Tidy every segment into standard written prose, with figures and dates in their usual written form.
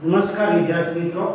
नमस्कार विद्यार्थी मित्रों,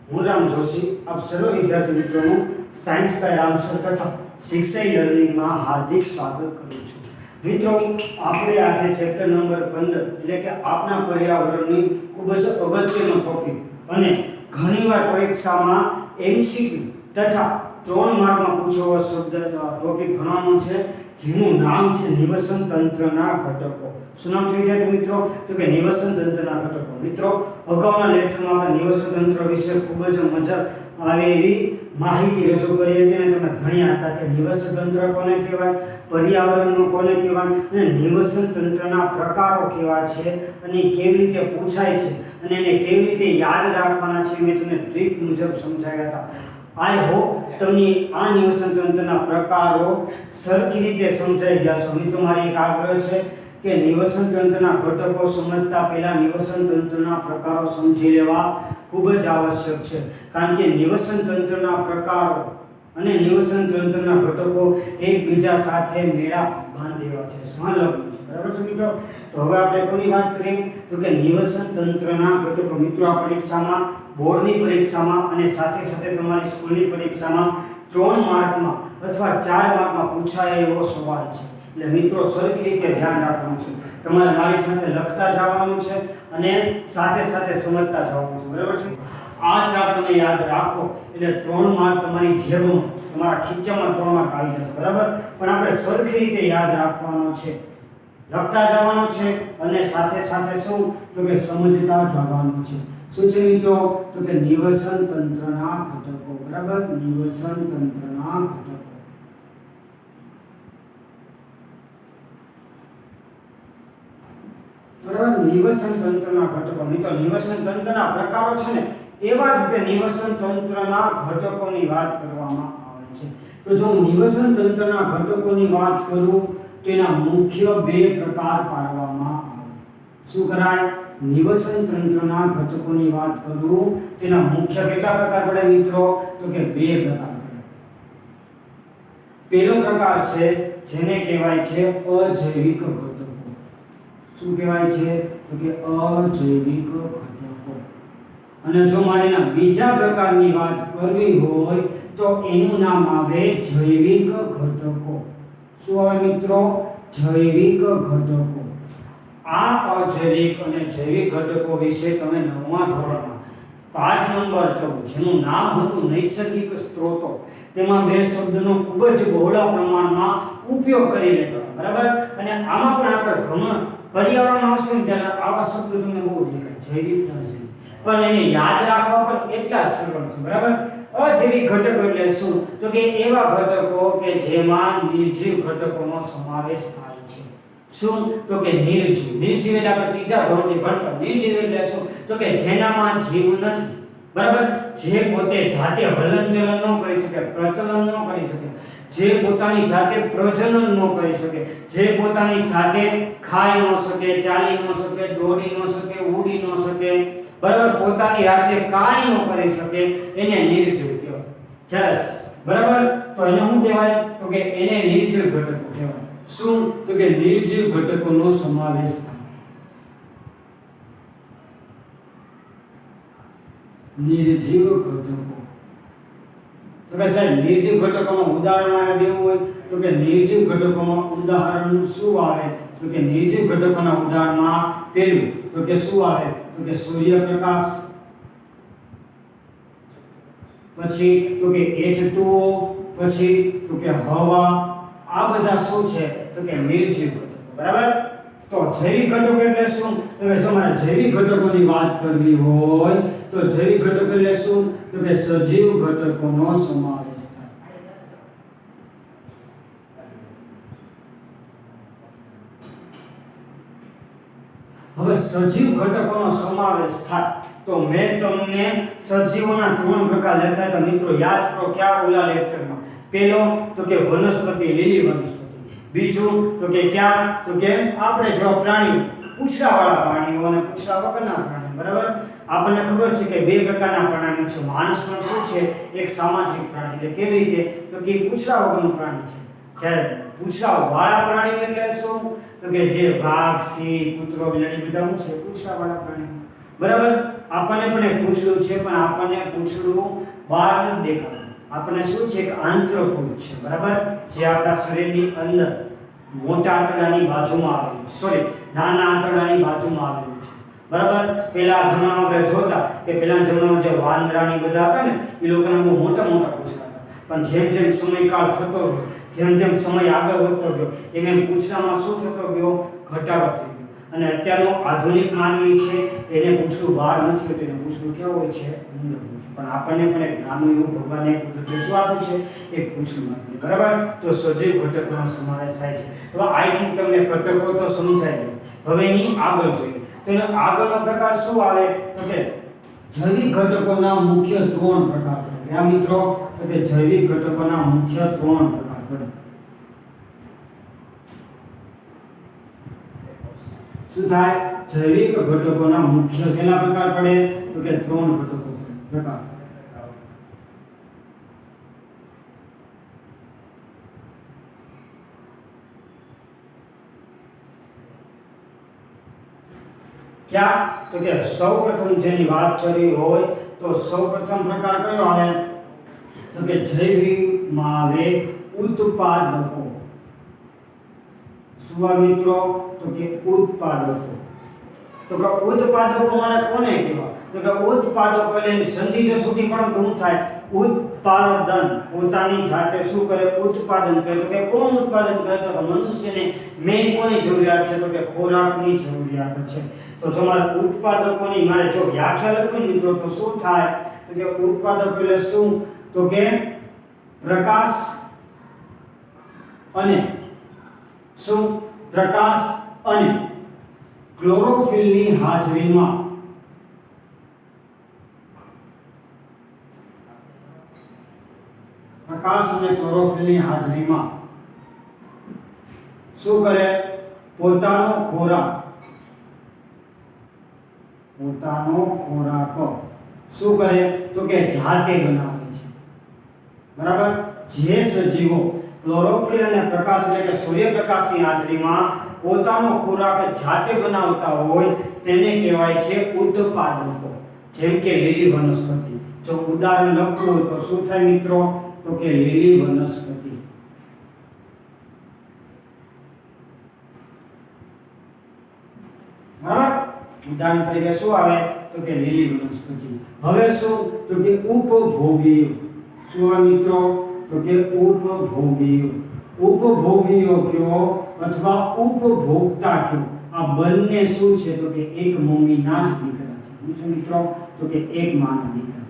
हूँ राम जोशी आप सर्व विद्यार्थी मित्रों साइंस बाय राम सर तथा शिक्षा लर्निंग में हार्दिक स्वागत करूँ छूं। मित्रों, આપણે આજે ચેપ્ટર નંબર 15 એટલે કે આપના પર્યાવરણની ખૂબ જ અગત્યનો ટોપિક અને ઘણીવાર પરીક્ષામાં એમસીક્યુ તથા 3 માર્કમાં પૂછાવો શબ્દ ટોપિક ભણવાનો છે, જેનું નામ છે નિવસન તંત્રના ઘટકો। શું નામ છે વિદ્યાર્થી મિત્રો? તો કે નિવસન તંત્રના ઘટકો। મિત્રો, અગાઉના લેક્ચરમાં આપણે નિવસન તંત્ર વિશે ખૂબ જ મજા આવે એવી માહિતી રજૂ કરી હતી અને તમે ભણ્યા હતા કે નિવસન તંત્ર કોને કહેવાય, પર્યાવરણનો કોને કહેવાય અને નિવસન તંત્રના પ્રકારો કેવા છે અને કેવી રીતે પૂછાય છે અને એને કેવી રીતે યાદ રાખવાના છે મેં તમને ટ્રીક મુજબ સમજાવ્યા હતા। आई होप તમને આ નિવસન તંત્રના પ્રકારો સરખી રીતે સમજાઈ ગયા છો। મિત્રો, મારી એક આગ્રહ છે કે નિવસન તંત્રના ઘટકો સમજતા પહેલા નિવસન તંત્રના પ્રકારો સમજી લેવા ખૂબ જ આવશ્યક છે, કારણ કે નિવસન તંત્રના પ્રકારો અને નિવસન તંત્રના ઘટકો એકબીજા સાથે મેળા બાંધેલા છે, સંલગ્ન છે। બરાબર છે મિત્રો? તો હવે આપણે કોની વાત કરીએ તો કે નિવસન તંત્રના ઘટકો। મિત્રો, આ પરીક્ષામાં બોર્ડની પરીક્ષામાં અને સાથે સાથે તમારી સ્કૂલની પરીક્ષામાં 3 માર્કમાં અથવા 4 માર્કમાં પૂછાય એવો સવાલ છે, એટલે મિત્રો સરખી રીતે ધ્યાન રાખવાનું છે। તમારે મારી સાથે લખતા જવાનું છે અને સાથે સાથે સમજતા જવાનું છે। બરાબર છે? આ ચાર તમે યાદ રાખો એટલે 3 માર્ક તમારી જેબમાં તમારા ખીચામાં 3 માર્ક આવી જશે। બરાબર? પણ આપણે સરખી રીતે યાદ રાખવાનો છે, લખતા જવાનું છે અને સાથે સાથે શું તો કે સમજતા જવાનું છે। શું છે મિત્રો? તો કે નિવસન તંત્રના ઘટકો। બરાબર? નિવસન તંત્રના ઘટકો। બરાબર? નિવસન તંત્રના ઘટકો। મિત્રો, નિવસન તંત્રના પ્રકારો છે ને એવા જ રીતે નિવસન તંત્રના ઘટકોની વાત કરવામાં આવે છે। તો જો હું નિવસન તંત્રના ઘટકોની વાત કરું તો એના મુખ્ય 2 પ્રકાર પાડવામાં આવે। શું કરાય? નિવસન તંત્રના ઘટકોની વાત કરું તેના મુખ્ય કેટલા પ્રકાર પડે મિત્રો? તો કે 2 પ્રકાર પડે। પહેલો પ્રકાર છે જેને કહેવાય છે અજૈવિક ઘટકો। શું કહેવાય છે? તો કે અજૈવિક ઘટકો। અને જો મારે એના બીજા પ્રકારની વાત કરવી હોય તો એનું નામ આવે જૈવિક ઘટકો। શું આવે મિત્રો? જૈવિક ઘટકો। આ અજૈવિક અને જૈવિક ઘટકો વિશે તમે 9મા ધોરણમાં પાઠ નંબર 14 જેનું નામ હતું નૈસર્ગિક સ્ત્રોતો, તેમાં 2 શબ્દનો ખૂબ જ બહોળા પ્રમાણમાં ઉપયોગ કરી લેતો। બરાબર? અને આમાં પણ આપણે ઘણો પર્યાવરણ આવશે ને ત્યારે આવા શબ્દો તમને બહુ દેખાય, જૈવિક અને અજૈવિક, પણ એને યાદ રાખવા પણ એટલા જ સરળ છે। બરાબર? અજૈવિક ઘટકો એટલે શું? તો કે એવા ઘટકો કે જેમાં નિર્જીવ ઘટકોનો સમાવેશ થાય છે। શું? તો કે નિર્જીવ। નિર્જીવ એટલે આપણે ત્રીજા ધોરણથી ભણતા નિર્જીવ એટલે શું? તો કે જેનામાં જીવ નથી। બરાબર? જે પોતે જાતે હલનચલન ન કરી શકે, પ્રચલન ન કરી શકે, જે પોતાની જાતે પ્રજનન ન કરી શકે, જે પોતાની સાથે ખાઈ ન શકે, ચાલી ન શકે, દોડી ન શકે, ઉડી ન શકે, બરાબર, પોતાની જાતે કાંઈ ન કરી શકે, એને નિર્જીવ કહેવાય। બરાબર? તો એને શું કહેવાય? તો કે એને નિર્જીવ ઘટકો કહેવાય। શું? તો કે નિર્જીવ ઘટકોનો સમાવેશ થાય। નિર્જીવ ઘટકો તો કે સાહેબ નિર્જીવ ઘટકોમાં ઉદાહરણ આ દેવું હોય તો કે નિર્જીવ ઘટકોમાં ઉદાહરણ શું આવે? તો કે નિર્જીવ ઘટકોના ઉદાહરણમાં પહેલું તો કે શું આવે? તો કે સૂર્યપ્રકાશ, પછી તો કે H2O, પછી તો કે હવા, આ બધા શું છે? તો કે નિર્જીવ ઘટકો। બરાબર? તો જૈવિક ઘટકો એટલે શું? તો કે જો મારે જૈવિક ઘટકોની વાત કરવી હોય તો જૈવિક ઘટકો એટલે શું? તો કે સજીવ ઘટકોનો સમાવેશ થાય। હવે સજીવ ઘટકોનો સમાવેશ થાય તો મેં તમને સજીવોના 3 પ્રકાર લખ્યા હતા। મિત્રો યાદ કરો ક્યાં ઓલા લેક્ચરમાં? પહેલો તો કે વનસ્પતિ, લીલી વનસ્પતિ। બીજું તો કે ક્યાં? તો કે આપણે જેવા પ્રાણીઓ, પૂંછડાવાળા પ્રાણીઓ અને પૂંછડા વગરના પ્રાણીઓ। બરાબર? આપણને ખબર છે કે 2 પ્રકારના પ્રાણીઓ છે। માણસ પણ શું છે? એક સામાજિક પ્રાણી, એટલે કેવી રીતે? તો કે પૂંછડા વગરનું પ્રાણી છે। જ્યારે પૂંછડાવાળા પ્રાણીઓ એટલે શું? તો કે જે વાઘ, સિંહ, કૂતરો, બિલાડી બધા શું છે? પૂંછડાવાળા પ્રાણીઓ। બરાબર. આપણને પણ એક પૂંછડું છે, પણ આપણને પૂંછડું બહાર નથી દેખાતું. આપણને શું છે કે આંતરપૂછ છે, બરાબર, જે આપણા શરીરની અંદર મોટા આંતરડાની બાજુમાં આવેલું છે, સોરી નાના આંતરડાની બાજુમાં આવેલું છે, બરાબર. પેલા જમાનામાં આપણે જોતા કે પેલા જમાનામાં જે વાંદરાની બધા હતા ને એ લોકોના બહુ મોટા મોટા પૂંછડા હતા, પણ જેમ જેમ સમયકાળ થતો ગયો, જેમ જેમ સમય આગળ વધતો ગયો એમ એમ પૂંછડામાં શું થતો ગયો, ઘટાડો થઈ ગયો. અને અત્યારનો આધુનિક માનવી છે એને પૂંછડું બહાર નથી હોતું, એને પૂંછડું કેવું હોય છે, અંદર હોય છે. પણ આપણને પણ એક નાનું એવું ભગવાને એક કુદરતે શું આપ્યું છે, એક પૂંછડું આપ્યું, બરાબર. તો સજીવ ઘટકોનો સમાવેશ થાય છે. તો આઈ થિંક તમને ઘટકો તો સમજાય ગયું. હવે એની આગળ જોઈએ તો એનો આગળનો પ્રકાર શું આવે તો કે જૈવિક ઘટકોના મુખ્ય 3 પ્રકાર છે. આ મિત્રો તો કે જૈવિક ઘટકોના મુખ્ય 3 પ્રકાર છે. શું થાય? જૈવિક ઘટકોના મુખ્ય કેટલા પ્રકાર પડે તો કે 3 ઘટકો પ્રકાર. क्या तो કે સૌપ્રથમ જેની વાત કરી હોય તો સૌપ્રથમ પ્રકાર કયો આવે તો કે જૈવિકમાં આવે ઉત્પાદકો. શું આવે મિત્રો તો કે ઉત્પાદકો. તો કે ઉત્પાદકો મારે કોને કહેવાય તો કે ઉત્પાદકો એટલે સંધિ જો છૂટી પડે તો શું થાય? ઉત્પાદન. પોતાની જાતે શું કરે? ઉત્પાદન કરે. તો કે કોણ ઉત્પાદન કરે તો કે મનુષ્યને મેઇન કોની જરૂરિયાત છે તો કે ખોરાકની જરૂરિયાત છે. તો જો મારે ઉત્પાદકોની મારે જો વ્યાખ્યા લખવી મિત્રો તો શું થાય તો કે ઉત્પાદકો એટલે શું તો કે પ્રકાશ અને શું પ્રકાશ અને ક્લોરોફિલની હાજરીમાં પ્રકાશ અને ક્લોરોફિલની હાજરીમાં શું કરે? પોતાનો ખોરાક શું કરે તો કે જાતે બનાવે છે, બરાબર. જે સજીવો ક્લોરોફિલ અને પ્રકાશ એટલે કે સૂર્યપ્રકાશની હાજરીમાં પોતાનો ખોરાક જાતે બનાવતા હોય તેને કહેવાય છે ઉત્પાદકો. જેમ કે લીલી વનસ્પતિ. જો ઉદાહરણ લખવું હોય તો શું થાય મિત્રો તો કે લીલી વનસ્પતિ. બરાબર. ઉદાહરણ તરીકે શું આવે તો કે લીલી વનસ્પતિ. હવે શું તો કે ઉપભોગીઓ. શું આવે મિત્રો તો કે ઉપભોગીઓ. ઉપભોગીઓ કયો અથવા ઉપભોક્તા કયો આ બંને શું છે તો કે એક મમ્મીના જ દીકરા છે. શું મિત્રો તો કે એક માના દીકરા.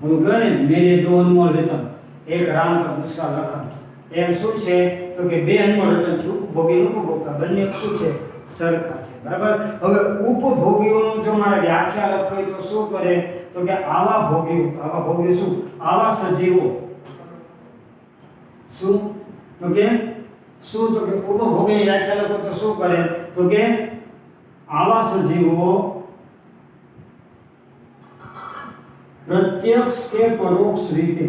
બોલો કહે ને મેરે દો અનમોલ રતન એક રામ કા દૂસરા લખન. એમ શું છે તો કે બે અનમોલ રતન છે, ઉપભોગી ઉપભોક્તા બંને શું છે? સરખા છે, બરાબર. હવે ઉપભોગીઓનું જો મારે વ્યાખ્યા લખવી તો શું કરે તો કે આવા ભોગીઓ શું? આવા સજીવો શું તો કે ઉપભોગીની વ્યાખ્યા લખો તો શું કરે તો કે આવા સજીવો પ્રત્યક્ષ કે પરોક્ષ રીતે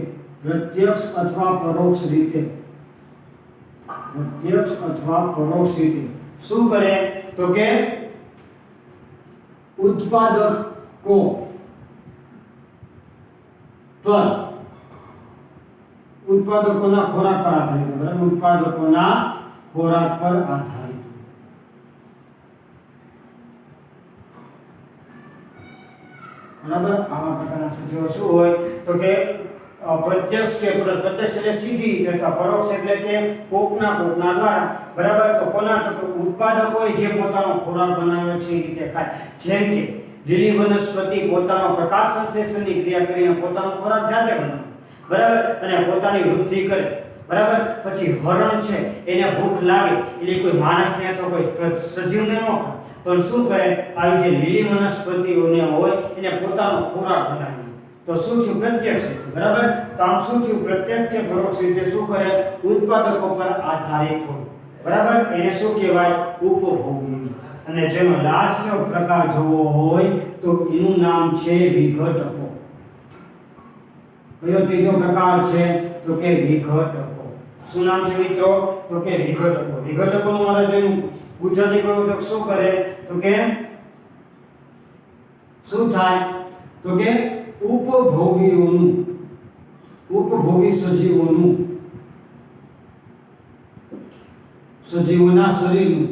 શું કરે તો કે ઉત્પાદકો પર ઉત્પાદકોના ખોરાક પર આધારિત, બરાબર. ઉત્પાદકોના ખોરાક પર આધારિત. બરાબર. આવા પ્રકારના સજીવો શું હોય તો કે પ્રત્યક્ષ એટલે સીધી રીતે અથવા પરોક્ષ એટલે કે કોકના દ્વારા, બરાબર. તો કોના તો ઉત્પાદકોએ જે પોતાનો ખોરાક બનાવ્યો છે એ રીતે ખાય. જેમ કે લીલી વનસ્પતિ પોતાનો પ્રકાશ સંશ્લેષણની ક્રિયા કરીને પોતાનો ખોરાક જાતે બનાવે, બરાબર, અને પોતાની વૃદ્ધિ કરે, બરાબર. પછી હરણ છે એને ભૂખ લાગે એટલે કોઈ માણસને અથવા કોઈ સજીવને ન ખાય, પણ શું કરે આવી જે લીલી વનસ્પતિઓને હોય એને પોતાનો ખોરાક બનાવે. તો શું થયું? પ્રત્યક્ષ, બરાબર. તો આમ શું થયું? પ્રત્યક્ષ કે પરોક્ષ રીતે શું કરે? ઉત્પાદકો પર આધારિત હોય, બરાબર. એને શું કહેવાય? ઉપભોગી. અને જેનો લાસ્ટનો પ્રકાર જોવો હોય તો એનું નામ છે વિઘટકો. કયો ત્રીજો પ્રકાર છે તો કે વિઘટકો. શું નામ છે મિત્રો તો કે વિઘટકો. વિઘટકોનું મારે જેનું ગુજરાતી કહ્યું તો શું કરે તો કે શું થાય તો કે ઉપભોગીઓનું ઉપભોગી સજીવોના શરીરનું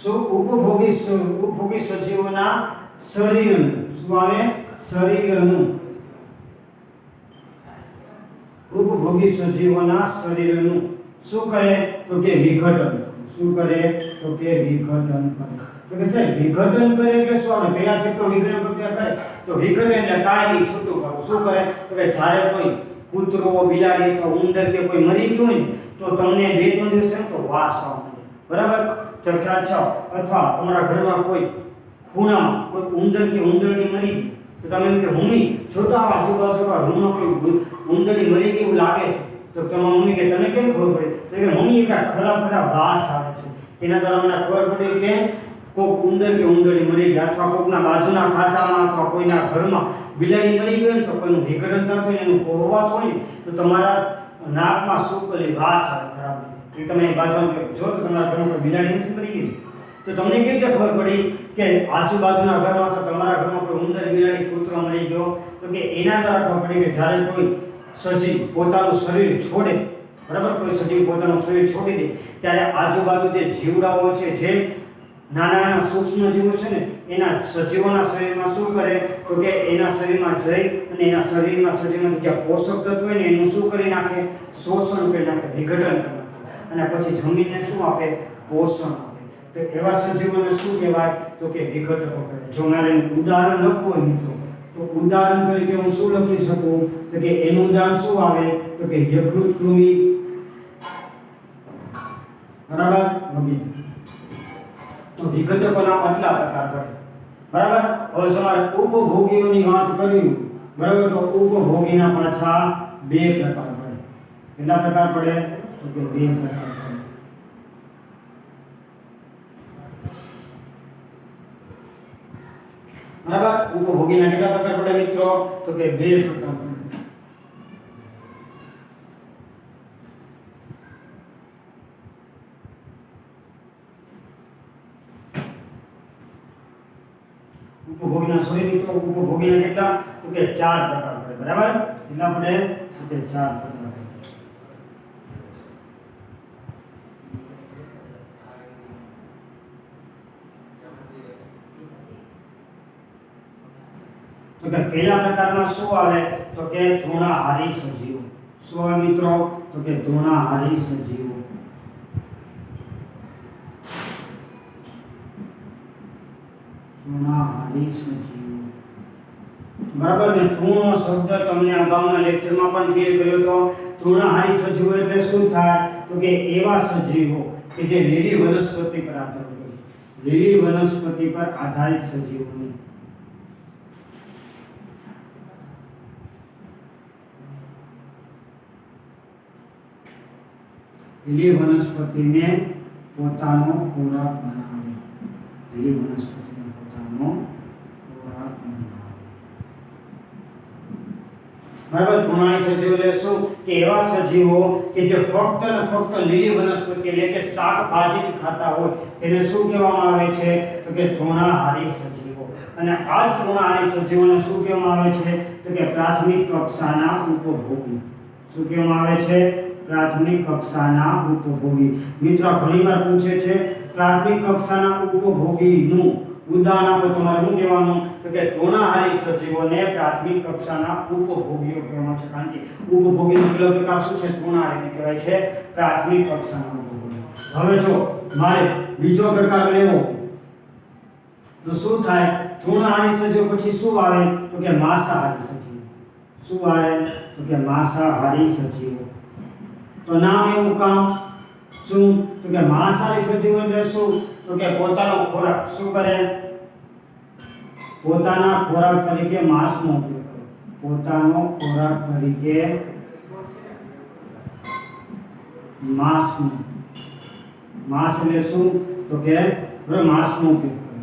ઉપભોગી સજીવોના શરીરનું શું આવે શરીરનું ઉપભોગી સજીવોના શરીરનું શું કરે તો કે વિઘટન શું કરે તો કે વિઘટન કરે તો કે સાહેબ વિઘટન કરે એટલે શું આપણે પહેલા ચેપ્ટરમાં વિઘટન પ્રક્રિયા કરે તો વિઘટન એટલે કાયમી છૂટું કરવું શું કરે તો કે જ્યારે કોઈ કૂતરો બિલાડી અથવા ઉંદર કે કોઈ મરી ગયું હોય ને તો તમને 2-3 દિવસ એમ તો વાસ આવે બરાબર તો ખ્યાલ છે અથવા તમારા ઘરમાં કોઈ ખૂણામાં કોઈ ઉંદર કે ઉંદરડી મરી ગઈ તો તમે એમ કે મમ્મી જોતા આજુબાજુમાં રૂમમાં કોઈ ઉંદરડી મરી ગઈ એવું લાગે છે તો તમારા મમ્મી કે તને કેમ ખબર પડે તો કે મમ્મી એક ખરાબ વાસ આવે છે એના દ્વારા મને ખબર પડી કે કોક ઉંદર કે ઉંદરડી મરી ગયા અથવા કોકના બાજુના ખાંચામાં અથવા કોઈના ઘરમાં બિલાડી મરી ગઈ તો કોઈનું વિઘટન થતું હોય એનું કોહવાત હોય ને તો તમારા નાકમાં સુકલી વાસ આવે ખરાબ એ તમે બાજુમાં કે જો તમારા ઘરમાં કોઈ બિલાડી નથી મરી ગઈ તો તમને કેવી રીતે ખબર પડી કે આજુબાજુના ઘરમાં તો તમારા ઘરમાં કોઈ ઉંદર બિલાડી કૂતરો મરી ગયો તો કે એના દ્વારા ખબર પડી કે જ્યારે કોઈ સજીવ પોતાનું શરીર છોડે બરાબર કોઈ સજીવ પોતાનું શરીર છોડી દે ત્યારે આજુબાજુ જે જીવડાઓ છે જે નાના સૂક્ષ્મ જીવો છે ને એના સજીવોના શરીરમાં શું કરે તો કે એના શરીરમાં જઈ અને એના શરીરમાં સજીવમાંથી જે પોષક તત્વ હોય ને એનું શું કરી નાખે શોષણ કરી નાખે વિઘટન કરી નાખે અને પછી જમીનને શું આપે પોષણ આપે તો એવા સજીવોને શું કહેવાય તો કે વિઘટકો કહેવાય જો મારે ઉદાહરણ લખવું હોય મિત્રો તો ઉદાહરણ તરીકે હું શું લખી શકું તો કે એનું ઉદાહરણ શું આવે તો કે યકૃત કૃમિ બરાબર વગેરે તો વિઘટકોના આટલા પ્રકાર પડે બરાબર હવે તમારે ઉપભોગીઓની વાત કરવી બરાબર તો ઉપભોગીના પાછા 2 પ્રકાર પડે કેટલા પ્રકાર પડે તો કે 2 પ્રકાર પડે બરાબર ઉપભોગીના કેટલા પ્રકાર પડે મિત્રો તો કે 2 પ્રકાર પડે ઉપભોગીના સોરી મિત્રો ઉપભોગીના કેટલા તો કે 4 પ્રકાર પડે બરાબર કેટલા પડે તો કે 4 પ્રકાર તો કે પહેલા પ્રકારમાં શું આવે તો કે તૃણાહારી સજીવો શું આવે મિત્રો તો કે તૃણાહારી સજીવો તૃણાહારી સજીવો બરાબર ને તૃણનો શબ્દ તમને અગાઉના લેક્ચરમાં પણ ક્લિયર કર્યો તો તૃણાહારી સજીવો એટલે શું થાય તો કે એવા સજીવો કે જે લીલી વનસ્પતિ પર આધારિત હોય લીલી વનસ્પતિ પર આધારિત સજીવોની લીલી વનસ્પતિને પોતાનો ખોરાક બનાવે લીલી વનસ્પતિને પોતાનો ખોરાક બનાવે બરાબર તૃણાહારી સજીવો એટલે શું કે એવા સજીવો કે જે ફક્ત ને ફક્ત લીલી વનસ્પતિ એટલે કે શાકભાજી જ ખાતા હોય તેને શું કહેવામાં આવે છે તો કે તૃણાહારી સજીવો અને આ જ તૃણાહારી સજીવોને શું કહેવામાં આવે છે તો કે પ્રાથમિક કક્ષાના ઉપભોગી શું કહેવામાં આવે છે પ્રાથમિક કક્ષાના ઉપભોગી મિત્રો ઘણીવાર પૂછે છે પ્રાથમિક કક્ષાના ઉપભોગીનું ઉદાહરણ આપો તમારે શું કહેવાનું તો કે તૃણાહારી સજીવોને પ્રાથમિક કક્ષાના ઉપભોગીઓ કહેવામાં છે કારણ કે ઉપભોગીનો પહેલો પ્રકાર શું છે તૃણાહારી કહેવાય છે પ્રાથમિક કક્ષાના ઉપભોગી હવે જો મારે બીજો પ્રકાર લેવો તો શું થાય તૃણાહારી સજીવો પછી શું આવે તો કે માંસાહારી સજીવો શું આવે તો કે માંસાહારી સજીવો તો નામ એવું કામ શું તો કે માંસાહારી સજીવો એટલે શું તો કે પોતાનો ખોરાક શું કરે પોતાના ખોરાક તરીકે માંસનો ઉપયોગ કરે પોતાનો ખોરાક તરીકે માંસનો માંસ એટલે શું તો કે માંસનો ઉપયોગ કરે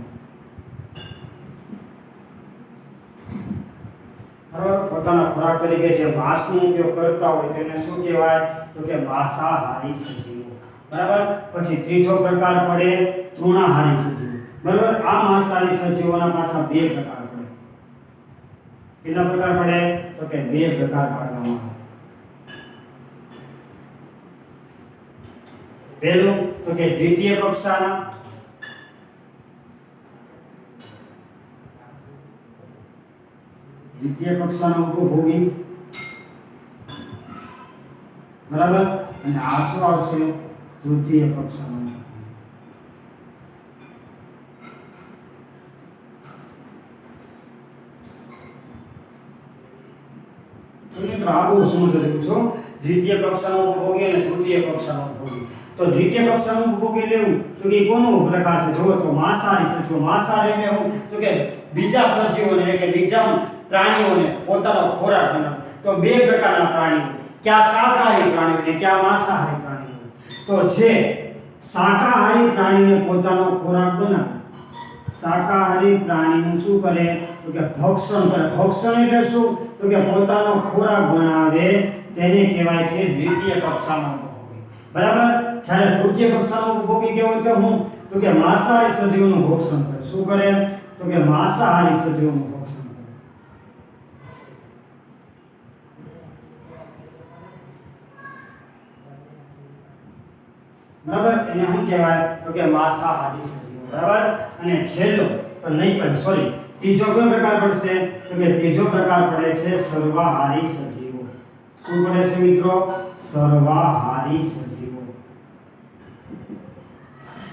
બરાબર પોતાના ખોરાક તરીકે જે માંસનો ઉપયોગ કરતા હોય તેને શું કહેવાય તો કે માંસાહારી સજીવો બરાબર. પછી ત્રીજો પ્રકાર પડે તૃણાહારી સજીવો. બરાબર. આ માંસાહારી સજીવોના પાછા બે પ્રકાર પડે. કેટલા પ્રકાર પડે? તો કે બે પ્રકાર પાડવામાં આવે. પહેલું તો કે દ્વિતીય કક્ષાના ઉપભોગી. બરાબર. અને આ શું આવશે? તૃતીય કક્ષાનો. મિત્રો આ બહુ સમજ છો. દ્વિતીય કક્ષાનો ઉપભોગી અને તૃતીય કક્ષાનો ઉપભોગી. તો દ્વિતીય કક્ષાનું ઉપભોગી લેવું તો કે કોનો પ્રકાર છે? જો તો માંસાહારી સજીવો. માંસાહારી એટલે હું તો કે બીજા સજીવોને એટલે કે બીજા પ્રાણીઓને પોતાનો ખોરાક બનાવે. તો બે પ્રકારના પ્રાણીઓ, ક્યાં શાકાહારી પ્રાણીઓ અને ક્યાં માંસાહારી પ્રાણીઓ. તો જે શાકાહારી પ્રાણીને પોતાનો ખોરાક બનાવે, શાકાહારી પ્રાણીનું શું કરે? તો કે ભક્ષણ કરે. ભક્ષણ એટલે શું? તો કે પોતાનો ખોરાક બનાવે, તેને કહેવાય છે દ્વિતીય કક્ષાનો ઉપભોગી. બરાબર. જ્યારે તૃતીય કક્ષાનો ઉપભોગી કેવો કે હું? તો કે માંસાહારી સજીવોનું ભક્ષણ કરે. શું કરે? તો કે માંસાહારી સજીવોનું ભક્ષણ કરે. બરાબર. એને શું કહેવાય? તો કે માંસાહારી સજીવો. બરાબર. અને છેલ્લો તો નહીં પણ સોરી ત્રીજો કયો પ્રકાર પડશે? તો કે ત્રીજો પ્રકાર પડે છે સર્વાહારી સજીવો. શું પડે છે મિત્રો? સર્વાહારી સજીવો.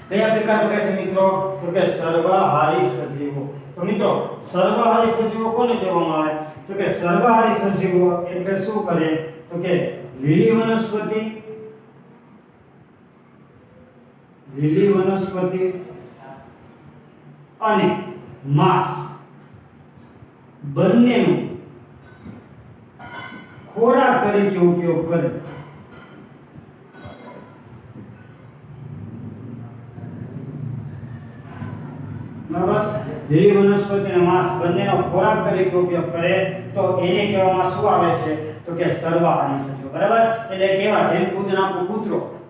કયા પ્રકાર પડે છે મિત્રો? તો કે સર્વાહારી સજીવો. તો મિત્રો સર્વાહારી સજીવો કોને કહેવામાં આવે? તો કે સર્વાહારી સજીવો એટલે શું કરે? તો કે લીલી વનસ્પતિ અને માંસ બંનેનો ખોરાક તરીકે ઉપયોગ કરે. બરાબર. લીલી વનસ્પતિ અને માંસ બંનેનો ખોરાક તરીકે ઉપયોગ કરે તો એને કહેવામાં શું આવે છે? તો કે સર્વાહારી સજીવો. બરાબર. એટલે કેવા? જેમ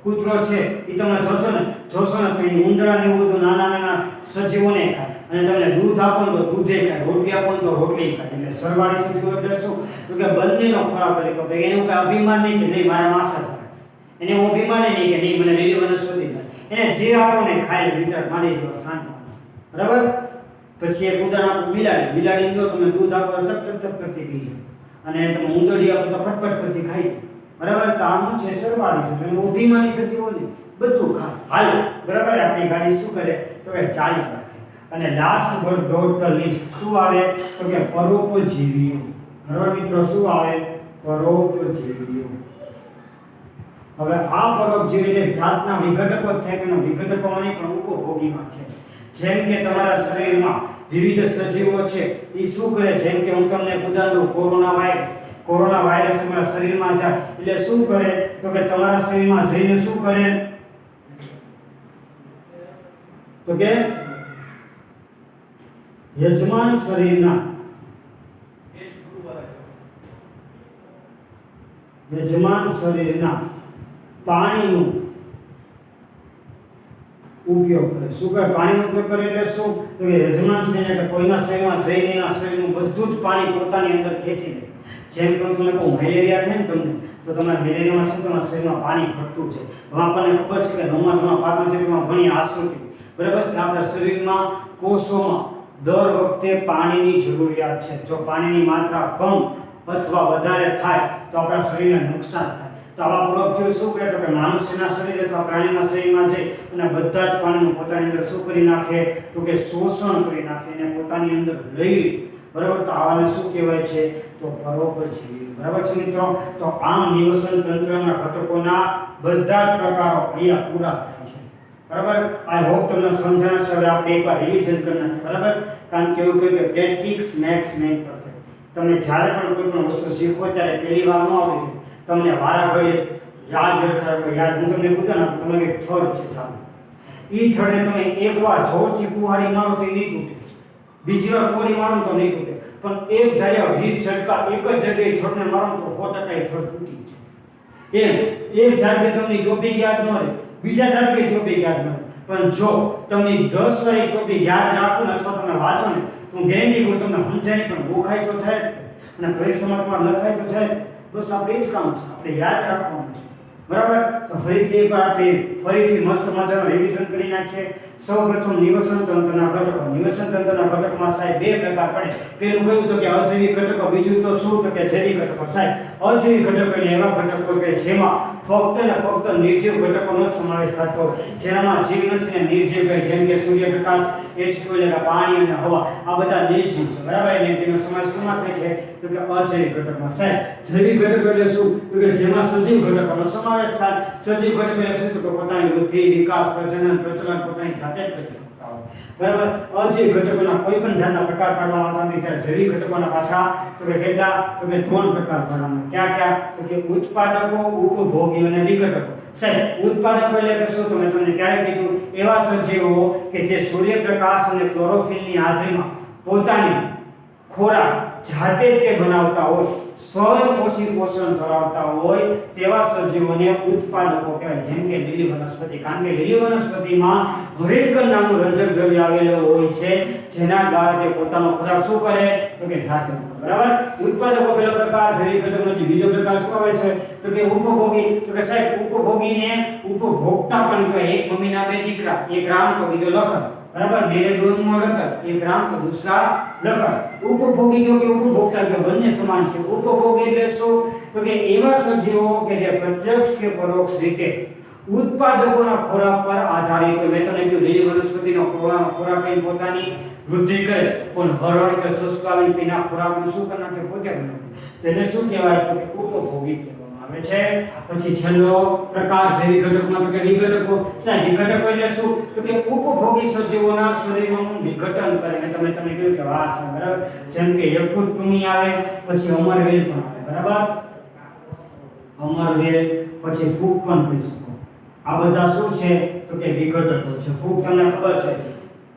કૂતરો છે એ તમે જોશો ને તો એ ઉંદરા ને એવું બધું નાના સજીવોને ખાય. અને તમે દૂધ આપો તો દૂધે ખાય, રોટલી આપો તો રોટલી ખાય. એટલે સર્વાહારી સજીવો એટલે શું? તો કે બંનેનો ખોરાક તરીકે. એનું કઈ અભિમાન નહીં કે નહીં મારા માંસ જ ખાય. એને એવું અભિમાન નહીં કે નહીં મને લીલી વનસ્પતિ ખાય. એને જે આપો ને ખાય વિચાર મારી જેવા શાંત. બરાબર. પછી એક ઉદાહરણ આપો બિલાડી જો તમે દૂધ આપો તો ચપ કરતી પી જાય, અને તમે ઉંદરડી આપો તો ફટફટ કરતી ખાઈ જાય. બરાબર. તો આમ છે સર્વાહારી સજીવો. એને અભિમાની સજીવો નહીં, બધું ખાય. હાલ બરાબર. આપણી ગાડી શું કરે? તો કે ચાલી રાખે. અને last but not the least શું આવે? તો કે પરોપજીવીઓ. બરાબર મિત્રો. શું આવે? પરોપજીવીઓ. હવે આ પરોપજીવી એટલે જાતના વિઘટકો થાય કે વિઘટકોમાં નહીં પણ ઉપભોગીમાં છે. જેમ કે તમારા શરીરમાં વિવિધ સજીવો છે એ શું કરે? જેમ કે હું તમને ઉદાહરણ દઉં, કોરોના વાયરસ તમારા શરીરમાં જાય એટલે શું કરે? તો કે તમારા શરીરમાં જઈને શું કરે? તો કે યજમાન શરીરના પાણીનું ઉપયોગ કરે. શું કરે? પાણીનો ઉપયોગ કરે એટલે શું? તો કે યજમાન શરીર એટલે કોઈના શરીરમાં જઈને એના શરીરનું બધું જ પાણી પોતાની અંદર ખેંચી લે. જેમ કે તમને કોઈ મેલેરિયા થાય ને તમને, તો તમારા મેલેરિયામાં શું તમારા શરીરમાં પાણી ઘટતું છે. હવે આપણને ખબર છે કે 9મા ધોરણમાં 5મા ચેપ્ટરમાં ભણી આશ્રુતિ. બરાબર છે. આપણા શરીરમાં કોષોમાં દર વખતે પાણીની જરૂરિયાત છે. જો પાણીની માત્રા કમ અથવા વધારે થાય તો આપણા શરીરને નુકસાન થાય. તો આવા પરોપજીવી શું કરે? તો કે મનુષ્યના શરીર અથવા પ્રાણીના શરીરમાં જઈ અને બધા જ પાણીનું પોતાની અંદર શું કરી નાખે? તો કે શોષણ કરી નાખે અને પોતાની અંદર લઈ લે. બરાબર. તો આને શું કહેવાય છે? તો પરોપજીવી. બરાબર છે મિત્રો. તો આમ નિવસન તંત્રના ઘટકોના બધા જ પ્રકારો અહીંયા પૂરા થાય છે. બરાબર. આઈ હોપ તમને સમજાણ છે. હવે આપણે એકવાર રિવિઝન કરી નાખીએ. બરાબર. કારણ કે એવું કહ્યું કે પ્રેક્ટિસ મેક્સ મેન પરફેક્ટ. તમે જ્યારે પણ કોઈ પણ વસ્તુ શીખો ત્યારે પહેલી વાર ન આવડે છે, તમને વારા ઘડીએ યાદ રાખો. યાદ હું તમને પૂછું ને, તમને એક થડ છે ચાલો, એ થડે તમે એકવાર જોરથી કુહાડી મારો તો એ નહીં તૂટે, બીજી વાર કોડી મારો તો નહીં તૂટે, પણ એક ધાર્યા 20 ઝટકા એક જ જગ્યાએ થડને મારો તો 100% એ થડ તૂટી જાય. એમ એક ઝાડકે તમને ટોપિક યાદ ન રહે, બીજા જાતની ટોપિક યાદ ન હોય. પણ જો તમે 10 વાર એક ટોપિક યાદ રાખો ને અથવા તમે વાંચો ને તો હું ગેરંટી કરું તમને સમજાય પણ ગોખાય તો થાય જ અને પરીક્ષામાં તમારે લખાય તો થાય. બસ આપણે એ જ કામ છે, આપણે યાદ રાખવાનું છે. બરાબર? તો ફરીથી એકવાર ફરીથી મસ્ત મજાનું રિવિઝન કરી નાખીએ. સૌપ્રથમ નિવસન તંત્રના ઘટકો. નિવસન તંત્રના ઘટકમાં સાહેબ બે પ્રકાર પડે. પેલું કહ્યું તો કે અજૈવિક ઘટકો, બીજું તો શું તો કે જૈવિક ઘટકો. સાહેબ અજૈવિક ઘટકો એટલે એવા ઘટકો કે જેમાં ફક્ત ને ફક્ત નિર્જીવ ઘટકોનો સમાવેશ થતો હોય, જેનામાં જીવ નથી ને નિર્જીવ કહે, જેમ કે સૂર્યપ્રકાશ, H2 એટલે કે પાણી અને હવા, આ બધા નિર્જીવ છે. બરાબર? એટલે તેનો સમાવેશ શેમાં થાય છે તો કે અજૈવિક ઘટકમાં. સાહેબ જૈવિક ઘટકો એટલે શું તો કે જેમાં સજીવ ઘટકોનો સમાવેશ થાય. સજીવ ઘટક એટલે શું તો કે પોતાની બુદ્ધિ, વિકાસ, પ્રજનન, પ્રચલન પોતાની જાતે જ કરી શકતા હોય. બરાબર? અજૈવિક ઘટકોના કોઈ પણ જાતના પ્રકાર પાડવામાં આવતા નથી. જ્યારે જૈવિક ઘટકોના પાછા તો કે કેટલા તો કે 3 પ્રકાર પાડવામાં. ક્યાં તો કે ઉત્પાદકો, ઉપભોગી અને વિઘટકો. સાહેબ ઉત્પાદકો એટલે કે શું તો મેં તમને ક્યારે કીધું, એવા સજીવો કે જે સૂર્યપ્રકાશ અને ક્લોરોફિલની હાજરીમાં પોતાની ખોરાક જાતે જ તે બનાવતા હોય, સ્વયંપોષી પોષણ ધરાવતા હોય તેવા સજીવોને ઉત્પાદકો કહેવાય. જેમ કે લીલી વનસ્પતિ, કારણ કે લીલી વનસ્પતિમાં હરિતકણ નામનું રંજક દ્રવ્ય આવેલું હોય છે, જેના દ્વારા તે પોતાનો ખોરાક શું કરે તો કે જાતે. બરાબર? ઉત્પાદકો પહેલો પ્રકાર. જૈવિક ઘટકોનો બીજો પ્રકાર શું આવે છે તો કે ઉપભોગી. તો કે સાહેબ ઉપભોગીને ઉપભોક્તા પણ કહેવાય. એક મમ્મીના બે દીકરા, એક રામ તો બીજો લખન. बराबर? मेरे दोनों में लखन, एक राम तो दूसरा लखन. उपभोगी जो के उपभोक्ता जो બંને સમાન છે. ઉપભોગી એટલે શું તો કે એવા સજીવો કે જે પ્રત્યક્ષ કે પરોક્ષ રીતે ઉત્પાદકોના ખોરાક પર આધારિત હોય. મેં તમને કીધું લીલી વનસ્પતિનો ખોરાક લઈને પોતાની વૃદ્ધિ કરે, પણ હરણ કે સસ્કાવીન પીના ખોરાકનું શું કરે કે પોતે બનાવે, તેને શું કહેવાય તો કે ઉપભોગી કહેવામાં આવે છે. પછી છેલ્લો પ્રકાર જૈવિક ઘટકમાં તો કે વિઘટકો. સાહેબ વિઘટકો એટલે શું તો કે ઉપભોગી સજીવોના શરીરનું વિઘટન કરે. મેં તમને કીધું કે વાસ, બરાબર? જેમ કે યકૃત કૃમિ આવે, પછી અમરવેલ પણ આવે. બરાબર? અમરવેલ, પછી ફૂગ પણ કહી શકો. આ બધા શું છે તો કે વિઘટકો છે. ફૂગ તમને ખબર છે,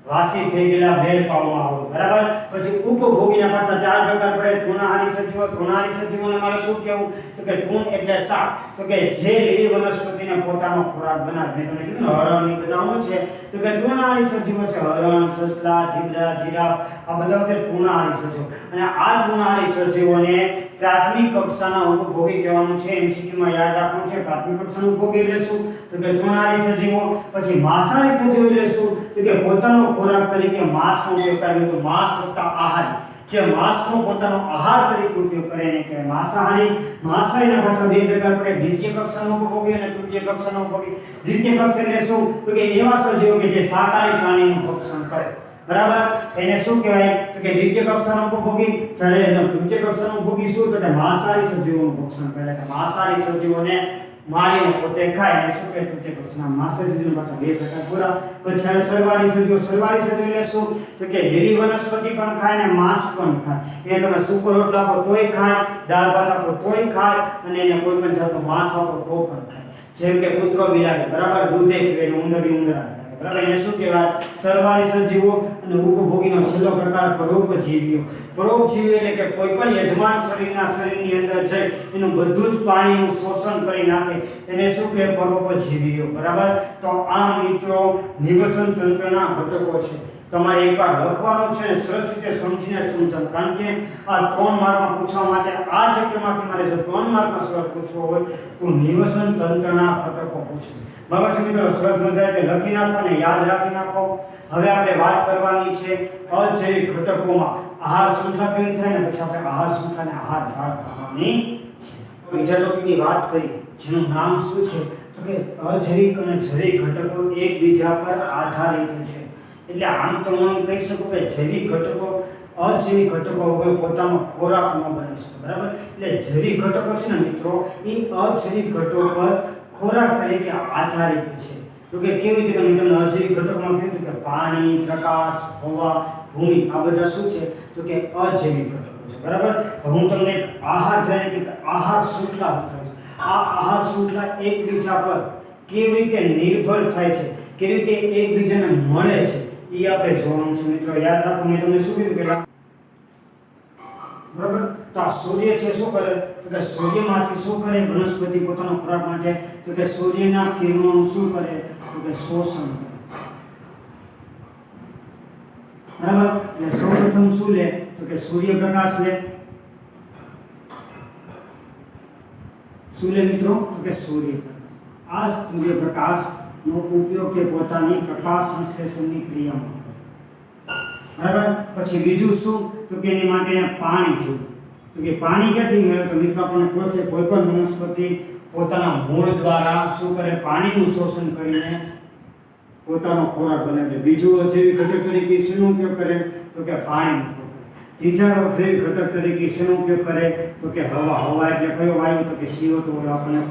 વાસી થઈ ગયેલા બ્રેડ પાવામાં આવે. બરાબર? પછી ઉપભોગીના પાછા 4 પ્રકાર પડે. તૃણાહારી સજીવો. તૃણાહારી સજીવોને મારે શું કહેવું તો કે તૃણ એટલે શાક, તો કે જે લીલી વનસ્પતિને પોતાનો ખોરાક બનાવે. મેં તમને કીધું હરણ ની બધા શું છે તો કે તૃણાહારી સજીવો છે. હરણ, સસલા, જીબ્રા, જીરાફ, આ બધા છે તૃણાહારી સજીવો. અને આ તૃણાહારી સજીવોને પ્રાથમિક કક્ષાના ઉપભોગી કહેવાનું છે. MCQ માં યાદ રાખવાનું છે. પ્રાથમિક કક્ષાના ઉપભોગી એટલે શું તો કે તૃણાહારી સજીવો. પછી માંસાહારી સજીવો એટલે શું તો કે પોતાનો ખોરાક તરીકે માંસનો ઉપયોગ કરે. તો માંસ વત્તા આહાર, જે માંસનો પોતાનો આહાર તરીકે ઉપયોગ કરે એને કહેવાય માંસાહારી. માંસાહારીના પાછા બે પ્રકાર પડે, દ્વિતીય કક્ષાનો ઉપભોગી અને તૃતીય કક્ષાનો ઉપભોગી. દ્વિતીય કક્ષા એટલે શું તો કે એવા સજીવો કે જે શાકાહારી પ્રાણીનું ભક્ષણ કરે. બરાબર? એને શું કહેવાય તો કે દ્વિતીય કક્ષાનો ઉપભોગી. જ્યારે એનો તૃતીય કક્ષાનો ઉપભોગી શું તો કે માંસાહારી સજીવોનું ભક્ષણ કરે. કે માંસાહારી સજીવોને મારીને પોતે ખાય ને શું કે તૃતીય કક્ષાના માંસાહારી સજીવો પાછા બે પ્રકાર પૂરા. પછી સર્વાહારી સજીવો. સર્વાહારી સજીવો એટલે શું તો કે લીલી વનસ્પતિ પણ ખાય ને માંસ પણ ખાય. એને તમે સૂકો રોટલો આપો તોય ખાય, દાળ ભાત આપો તોય ખાય, અને એને કોઈ પણ જાતનું માંસ આપો તો પણ ખાય. જેમ કે કૂતરો, બિલાડી. બરાબર? દૂધે પીવે ને ઉંદરડા. બરાબર? એને શું કહેવાય સર્વાહારી સજીવો. અને ઉપભોગીનો છેલ્લો પ્રકાર પરોપજીવીઓ. પરોપજીવી એટલે કે કોઈ પણ યજમાન શરીરની અંદર જઈ એનું બધું જ પાણીનું શોષણ કરી નાખે, એને શું કહે પરોપજીવીઓ. બરાબર? તો આ મિત્રો નિવસન તંત્રના ઘટકો છે. તમારે એકવાર લખવાનું છે, સરસ રીતે સમજીને સમજવાનું. કારણ કે આ 3 માર્કમાં પૂછવા માટે આ ચેપ્ટરમાંથી મારે જો 3 માર્કમાં સવાલ પૂછવો હોય તો નિવસન તંત્રના ઘટકો પૂછો. બરાબર છે મિત્રો? સરસ મજા તે લખી નાખો અને યાદ રાખી નાખો. હવે આપણે વાત કરવાની છે અજૈવિક ઘટકોમાં આહાર શૃંખલા કેવી થાય ને પછી આપણે આહાર શૃંખલાને આહાર ઝાડ કરવાની છે. બીજા ટોપિકની વાત કરી જેનું નામ શું છે તો કે અજૈવિક અને જૈવિક ઘટકો એકબીજા પર આધારિત છે. એટલે આમ તો હું કહી શકું કે જૈવિક ઘટકો અજૈવિક ઘટકો વગર પોતાનો ખોરાક ન બની શકે. બરાબર? એટલે જૈવિક ઘટકો છે ને મિત્રો એ અજૈવિક ઘટકો પર ખોરાક તરીકે આધારિત છે. તો કે કેવી રીતે તમને અજૈવિક ઘટકોમાં કીધું કે પાણી, પ્રકાશ, હવા, ભૂમિ આ બધા શું છે તો કે અજૈવિક ઘટકો છે. બરાબર? હું તમને આહાર જાણે કે આહાર શૃંખલા બતાવીશ. આ આહાર શૃંખલા એકબીજા પર કેવી રીતે નિર્ભર થાય છે, કેવી રીતે એકબીજાને મળે છે એ આપણે જોવાનું છે મિત્રો. યાદ રાખો મેં તમને શું કીધું પહેલા. બરાબર? તો આ સૂર્ય છે શું કરે તો કે સૂર્યમાંથી શું કરે વનસ્પતિ પોતાનો ખોરાક માટે તો કે સૂર્યના કિરણોનું શું કરે તો કે શોષણ કરે બરાબર એટલે સૌપ્રથમ શું લે તો કે સૂર્યપ્રકાશ લે શું લે મિત્રો તો કે સૂર્યપ્રકાશ આ સૂર્યપ્રકાશનો ઉપયોગ તે પોતાની પ્રકાશ સંશ્લેષણની ક્રિયામાં બરાબર પછી બીજું શું તો કે એની માટે પાણી જોઈએ તો કે પાણી ક્યાંથી મળે તો મિત્રો આપણને ખબર છે કોઈ પણ વનસ્પતિ પોતાના મૂળ દ્વારા શું કરે પાણીનું શોષણ કરીને પોતાનો ખોરાક બનાવે બીજું અજૈવિક ઘટક તરીકે શેનો ઉપયોગ કરે તો કે પાણીનો ઉપયોગ કરે ત્રીજા અજૈવિક ઘટક તરીકે શેનો ઉપયોગ કરે તો કે હવા એટલે કયો વાયુ તો કે CO2 આપણને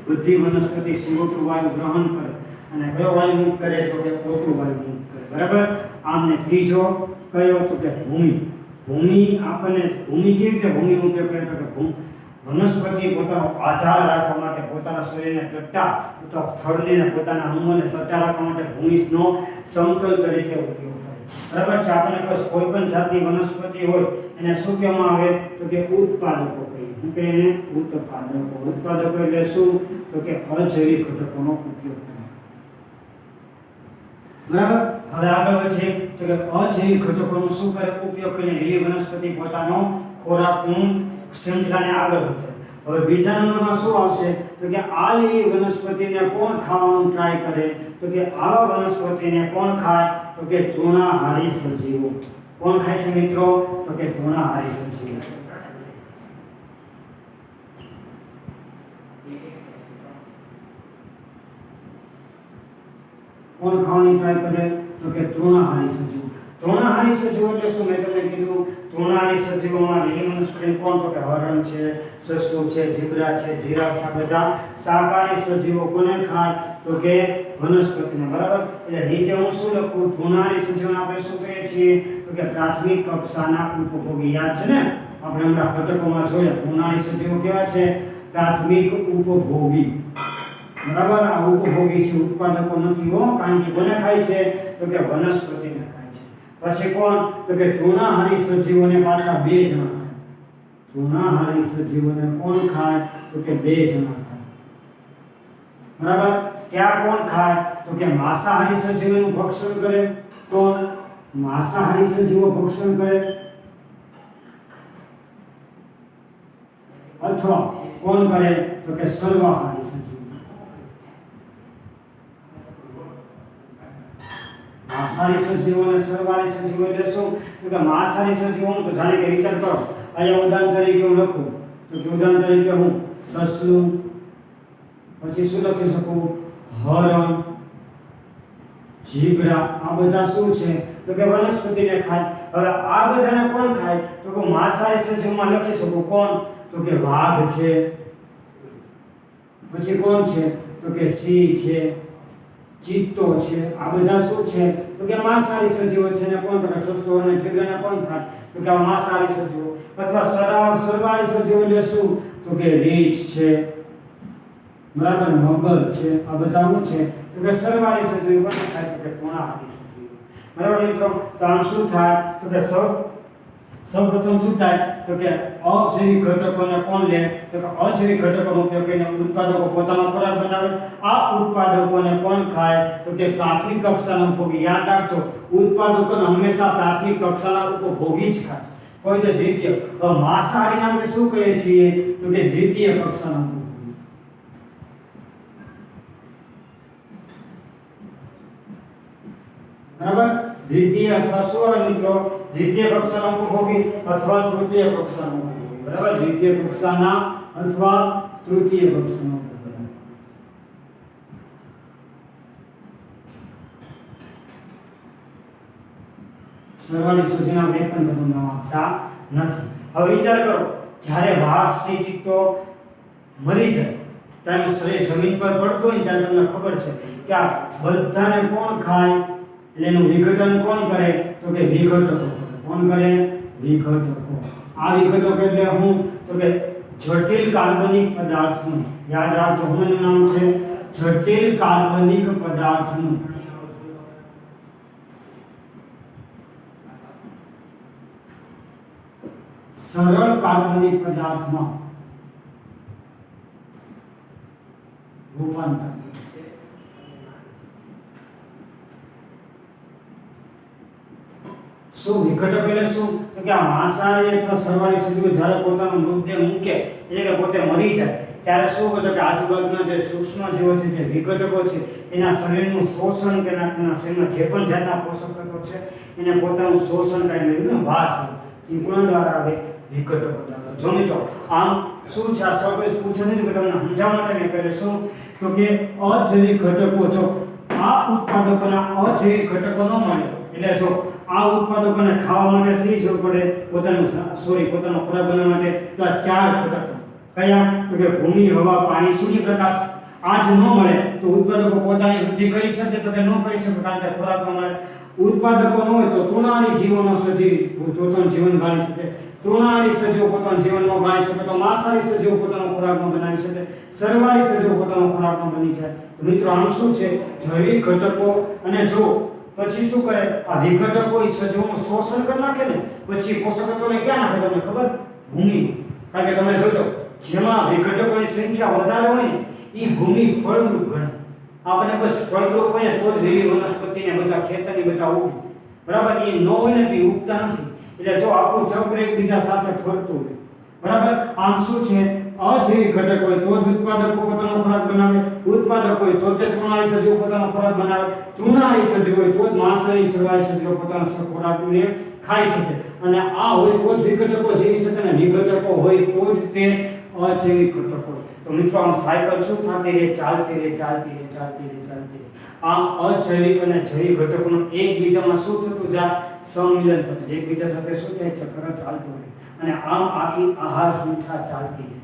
બધી વનસ્પતિ CO2 વાયુ ગ્રહણ કરે અને કયો વાયુ મુક્ત કરે તો કે O2 વાયુ મુક્ત કરે બરાબર આમને ત્રીજો કયો તો કે ભૂમિ આપણને ભૂમિ કેવી રીતે ભૂમિનો ઉપયોગ કરે તો કે વનસ્પતિ પોતાનો આધાર રાખવા માટે પોતાના શરીરને ટટ્ટા અથવા થડને પોતાના અંગોને ટટ્ટા રાખવા માટે ભૂમિનો સમતલ તરીકે ઉપયોગ કરે બરાબર છે આપણને કોઈ પણ જાતની વનસ્પતિ હોય એને શું કહેવામાં આવે તો કે ઉત્પાદકો કહીએ શું કે એને ઉત્પાદકો એટલે શું તો કે અજૈવિક ઘટકોનો ઉપયોગ કરે બરાબર હવે આગળ વધીએ તો કે અજૈવિક ઘટકોનો શું કરે ઉપયોગ કરીને લીલી વનસ્પતિ પોતાનો ખોરાકનું શૃંખલાને આગળ વધે હવે બીજા નંબરમાં શું આવશે તો કે આ લીલી વનસ્પતિને કોણ ખાવાનું ટ્રાય કરે તો કે આવા વનસ્પતિને કોણ ખાય તો કે તૃણાહારી સજીવો કોણ ખાય છે મિત્રો તો કે તૃણાહારી સજીવો કોણ ખાવાની ટ્રાય કરે તો કે તૃણાહારી સજીવો તૃણાહારી સજીવો એટલે શું મેં તમને કીધું તૃણાહારી સજીવોમાં લીલી વનસ્પતિ કોણ તો કે હરણ છે સસલું છે જીબ્રા છે જીરાફ છે બધા શાકાહારી સજીવો કોને ખાય તો કે વનસ્પતિને બરાબર એટલે નીચે હું શું લખું તૃણાહારી સજીવોને આપણે શું કહીએ છીએ તો કે પ્રાથમિક કક્ષાના ઉપભોગી યાદ છે ને આપણે હમણાં ઘટકોમાં જોયા તૃણાહારી સજીવો કેવા છે પ્રાથમિક ઉપભોગી બરાબર આ ઉપભોગી છે ઉત્પાદકો નથી હો કારણ કે કોને ખાય છે તો કે વનસ્પતિને ખાય છે પછી કોણ તો કે તૃણાહારી સજીવોને પાછા બે જણા ખાય તૃણાહારી સજીવોને કોણ ખાય તો કે બે જણા ખાય બરાબર ત્યાં કોણ ખાય તો કે માંસાહારી સજીવોનું ભક્ષણ કરે કોણ માંસાહારી સજીવો ભક્ષણ કરે અથવા કોણ કરે તો કે સર્વાહારી સજીવો માંસાહારી સજીવો અને સર્વાહારી સજીવો એટલે શું તો કે માંસાહારી સજીવોનું તો જાણે કે વિચાર કરો અહીંયા ઉદાહરણ તરીકે હું લખું તો કે ઉદાહરણ તરીકે હું સસલું પછી શું લખી શકું હરણ જીબ્રા આ બધા શું છે તો કે વનસ્પતિને ખાય હવે આ બધાને કોણ ખાય તો કે માંસાહારી સજીવોમાં લખી શકું કોણ તો કે વાઘ છે પછી કોણ છે તો કે સિંહ છે ચિત્તો છે આ બધા શું છે તો કે માંસાહારી સજીવો છે ને કોણ તો કે સસલો અને જીબ્રાને કોણ ખાય તો કે માંસાહારી સજીવો અથવા સર્વાહારી સજીવો એટલે શું તો કે રીંછ છે બરાબર મગર છે આ બધા શું છે તો કે સર્વાહારી સજીવો કોણ ખાય તો કે તૃણાહારી સજીવો બરાબર મિત્રો તો આમ શું થાય તો કે સૌપ્રથમ શું થાય તો કે અજૈવિક ઘટકોને કોણ લે તો કે અજૈવિક ઘટકોનો ઉપયોગ કરીને ઉત્પાદકો પોતાનો ખોરાક બનાવે આ ઉત્પાદકોને કોણ ખાય તો કે પ્રાથમિક કક્ષાના ઉપભોગી યાદ રાખજો ઉત્પાદકોને હંમેશા પ્રાથમિક કક્ષાના ઉપભોગી જ ખાય કોઈ તો દ્વિતીય માંસાહારીને આપણે શું કહીએ છીએ તો કે દ્વિતીય કક્ષાના ઉપભોગી બરાબર દ્વિતીય અથવા શું આવે મિત્રો દ્વિતીય કક્ષાના ઉપભોગી અથવા તૃતીય કક્ષાના ઉપભોગી બરાબર દ્વિતીય કક્ષાના અથવા તૃતીય કક્ષાના ઉપભોગી સર્વાહારી સજીવના બે પણ સંબંધમાં આવતા નથી હવે વિચાર કરો જ્યારે વાઘ સિંહ ચિત્તો મરી જાય ત્યારે શરીર જમીન પર પડતો હોય ત્યારે તમને ખબર છે કે આ બધાને કોણ ખાય એટલે એનું વિઘટન કોણ કરે તો કે વિઘટકો કોણ કરે વિઘટકો આ વિઘટકો એટલે હું તો કે જટિલ કાર્બનિક પદાર્થનું યાદ રાખજો એનું નામ છે જટિલ કાર્બનિક પદાર્થનું સરળ કાર્બનિક પદાર્થમાં રૂપાંતર. શું વિઘટક એટલે શું? તો કે આ માંસાહારી અથવા સરવાળી સજીવો જ્યારે પોતાનો મૃતદેહ મૂકે એટલે કે પોતે મરી જાય ત્યારે શું કરે કે આજુબાજુના જે સૂક્ષ્મ જીવો છે, જે વિઘટકો છે, એના શરીરનું શોષણ કે તેના શરીરમાં જે પણ જાતના પોષક તત્વો છે એને પોતાનું શોષણ કરીને વાસ એ ગુણ દ્વારા આવે વિઘટકો. જો મિત્રો આમ શું છે આ સવાલ પૂછો નહીં કે તમને સમજાવવા માટે મેં કહ્યું શું તો કે અજૈવિક ઘટકો, જો આ ઉત્પાદકોના અજૈવિક ઘટકો ન મળે એટલે જો આ ઉત્પાદકોને ખાવા માટે શી જરૂર પડે? પોતાનો ખોરાક બનાવવા માટે તો આ 4 ઘટકો કયા? તો કે ભૂમિ, હવા, પાણી, સૂર્યપ્રકાશ. આ જ ન મળે તો ઉત્પાદકો પોતાની વૃદ્ધિ કરી શકે? તો કે ન કરી શકે, કારણ કે ખોરાક ન મળે. ઉત્પાદકો ન હોય તો તૃણાહારી જીવોનો સજીવ પોતાનું જીવન ગાળી શકે, તૃણાહારી સજીવો પોતાનું જીવન ન ગાળી શકે, તો માંસાહારી સજીવો પોતાનો ખોરાક ન બનાવી શકે, સરવાળી સજીવો પોતાનો ખોરાક ન બની જાય. તો મિત્રો આમ શું છે? જૈવિક ઘટકો. અને જો પછી શું કરે? આ વિઘટકો એ સજીવોનું શોષણ કરી નાખે ને પછી પોષક તત્વોને ક્યાં નાખે તમને ખબર? ભૂમિ. કારણ કે તમે જોજો જેમાં વિઘટકોની સંખ્યા વધારે હોય ને એ ભૂમિ ફળદ્રુપ ગણાય. આપણે બસ ફળદ્રુપ હોય ને તો જ લીલી વનસ્પતિને બધા ખેતરની બધા ઉગે, બરાબર? એ ન હોય ને તો એ ઉગતા નથી. એટલે જો આખું ચક્ર એકબીજા સાથે ફરતું હોય, બરાબર? આમ શું છે? અજૈવિક ઘટક હોય તો જ ઉત્પાદકો પોતાનો ખોરાક બનાવે, ઉત્પાદક હોય તો તે તૃણાહારી સજીવો પોતાનો ખોરાક બનાવે, તૃણાહારી સજીવ હોય તો જ માંસાહારી સરવાળી સજીવો પોતાનો ખોરાકને ખાઈ શકે, અને આ હોય તો જ વિઘટકો જીવી શકે, અને વિઘટકો હોય તો જ તે અજૈવિક ઘટકો. તો મિત્રો આમ સાયકલ શું થતી રહે? ચાલતી રહે. આમ અજૈવિક અને જૈવિક ઘટકોનું એકબીજામાં શું થતું જાય? સંમિલન થતું, એકબીજા સાથે શું થાય? ચક્ર ચાલતું રહે, અને આમ આખી આહાર શૃંખલા ચાલતી રહે.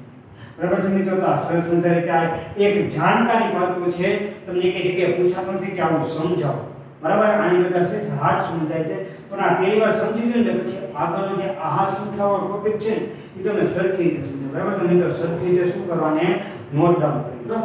બરાબર છે મિત્રો? તો આ સરસ મજાની કે એક જાણકારી પાતું છે, તમને એક જગ્યાએ પૂછાતું નથી કે આવું સમજાવો, બરાબર? આની કરતા છે હાર્ડ સમજાય છે, પણ આ પહેલી વાર સમજી લો ને પછી આગળનો જે આહાર શૃંખલાનો ટોપિક છે એ તમને સરખી રીતે સમજાય, બરાબર? તો મિત્રો સરખી રીતે શું કરવાને? નોટ ડાઉન કરી લો.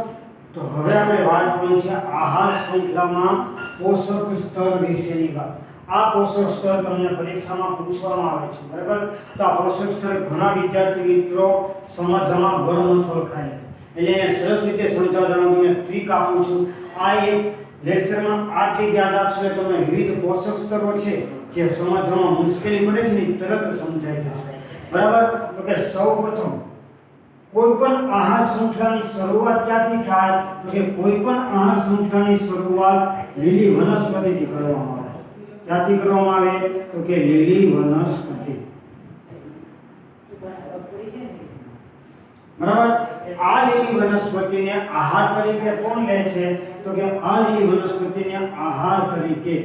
તો હવે આપણે વાત કરવાની છે આહાર શૃંખલામાં પોષક સ્તર વિશેની વાત. આ પોષક સ્તર તમને પરીક્ષામાં પૂછવામાં આવે છે, બરાબર? તો આ પોષક સ્તર ઘણા વિદ્યાર્થી મિત્રો સમજવામાં ગળમથોડ ખાય એટલે એને સરસ રીતે સમજાવવાનું તમને ટ્રીક આપું છું. આ એક લેક્ચરમાં આટલી યાદ રાખશો એટલે તમને વિવિધ પોષક સ્તરો છે જે સમજવામાં મુશ્કેલી પડે છે ને તરત સમજાઈ જશે, બરાબર? તો કે સૌપ્રથમ કોઈ પણ આહાર શૃંખલાની શરૂઆત ક્યાંથી થાય? તો કે કોઈ પણ આહાર શૃંખલાની શરૂઆત લીલી વનસ્પતિથી કરવામાં આવે. ક્યાંથી કરવામાં આવે? તો કે લીલી વનસ્પતિ, બરાબર? આ લીલી વનસ્પતિને આહાર તરીકે કોણ લે છે? તો કે આ લીલી વનસ્પતિને આહાર તરીકે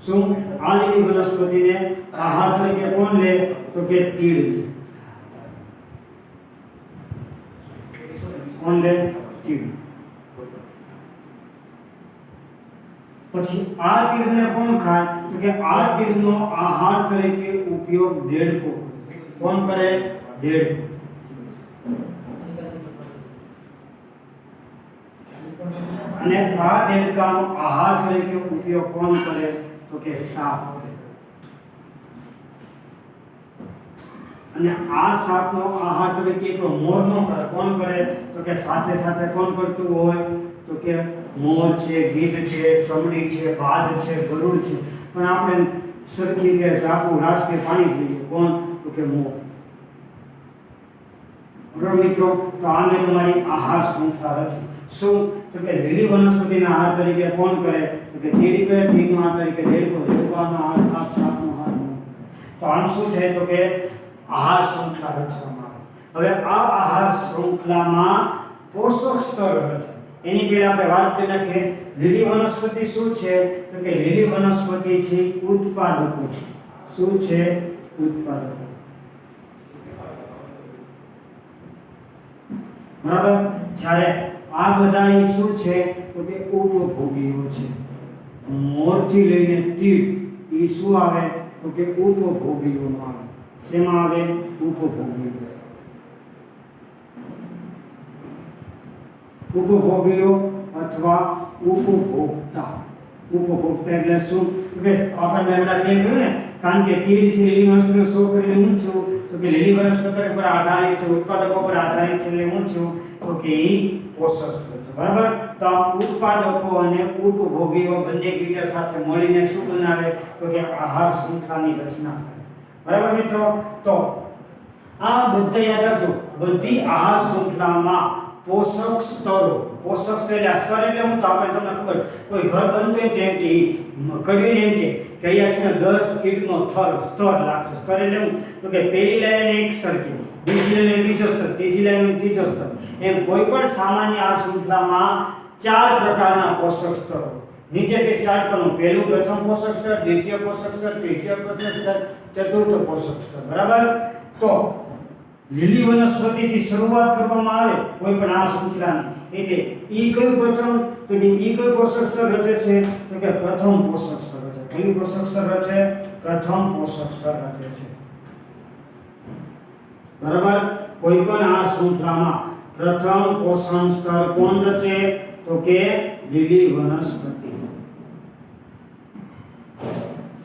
શું? આ લીલી વનસ્પતિને આહાર તરીકે કોણ લે? તો કે તીડ. કોણ લે? તીડ. પછી આ તીડને કોણ ખાય? તો કે આ તીડનો આહાર તરીકે ઉપયોગ દેડકો. કોણ કરે? દેડકો. અને આ દેડકાનો આહાર તરીકે ઉપયોગ કોણ કરે? તો કે સાપ. અને આ સાપનો આહાર તરીકે મોર નો કરે. કોણ કરે? તો કે સાથે સાથે કોણ કરતું હોય? તો કે મોર છે, ગીધ છે, સમડી છે, બાજ છે, ગરુડ છે, પણ આપણે સરખી કે ટાપુ રાષ્ટ્રીય પાણી પીએ. કોણ? તો કે મોર. બરાબર મિત્રો? તો આ મેં તમારી આહાર શૃંખલા રચી. શું? તો કે લીલી વનસ્પતિના આહાર તરીકે કોણ કરે? તો કે તીડ કરે, તીડનો આહાર તરીકે દેડકો, દેડકાનો આહાર સાપ, સાપનો આહાર મોર. તો આમ શું થાય? તો કે આહાર શૃંખલા રચવામાં આવે. હવે આ આહાર શૃંખલામાં પોષક સ્તર રચાય. એની પહેલા આપણે વાત કરી નાખીએ લીલી વનસ્પતિ શું છે? તો કે લીલી વનસ્પતિ છે ઉત્પાદકો છે. શું છે? ઉત્પાદકો. બરાબર? જ્યારે આ બધા શું છે? તો કે ઉપભોગીઓ છે. મોરથી લઈને તીડ એ શું આવે? તો કે ઉપભોગીઓમાં આવે. શેમાં આવે? ઉપભોગીઓ. ઉપભોગીઓ અથવા ઉપભોક્તા. ઉપભોક્તા એટલે શું? કે આપણે હમણાં કેમ કહ્યું ને, કારણ કે તીડ છે લીલી વનસ્પતિનો શો કરીને શું થયું તો કે લીલી વનસ્પતિ પર આધારિત છે, ઉત્પાદકો પર આધારિત છે, એટલે શું થયું તો કે એ પોષક સ્તર છે. બરાબર. તો ઉત્પાદકો અને ઉપભોગીઓ બંને એકબીજા સાથે મળીને શું બનાવે તો કે આહાર શૃંખલાની રચના કરે. બરાબર મિત્રો. તો આ બધા યાદ રાખજો, બધી આહાર શૃંખલામાં પોષક સ્તરો, પોષક સ્તર એટલે સ્તર એટલે હું તો આપણે તમને ખબર કોઈ ઘર બનતું હોય તેમ કે કડીને એમ કે અહીંયા છે 10 ઈંટનો સ્તર લાગશે. સ્તર એટલે હું તો કે પહેલી લાઈન એક સ્તર કે, બીજી લાઈન બીજો સ્તર, ત્રીજી લાઈન ત્રીજો સ્તર, એમ કોઈ પણ સામાન્ય આ શૃંખલામાં 4 પ્રકારના પોષક સ્તરો નીચેથી સ્ટાર્ટ કરવાનું. પહેલું પ્રથમ પોષક સ્તર, દ્વિતીય પોષક સ્તર, તૃતીય પોષક સ્તર, ચતુર્થ પોષક સ્તર. બરાબર. તો લીલી વનસ્પતિથી શરૂઆત કરવામાં આવે કોઈ પણ આ શૃંખલાની, એટલે ઈ કયું પ્રથમ તો કે ઈ કયું પોષક સ્તર રચે છે તો કે પ્રથમ પોષક સ્તર રચે. કયું પોષક સ્તર રચે? પ્રથમ પોષક સ્તર રચે છે. બરાબર. કોઈ પણ આ શૃંખલામાં પ્રથમ પોષણ સ્તર કોણ રચે તો કે લીલી વનસ્પતિ.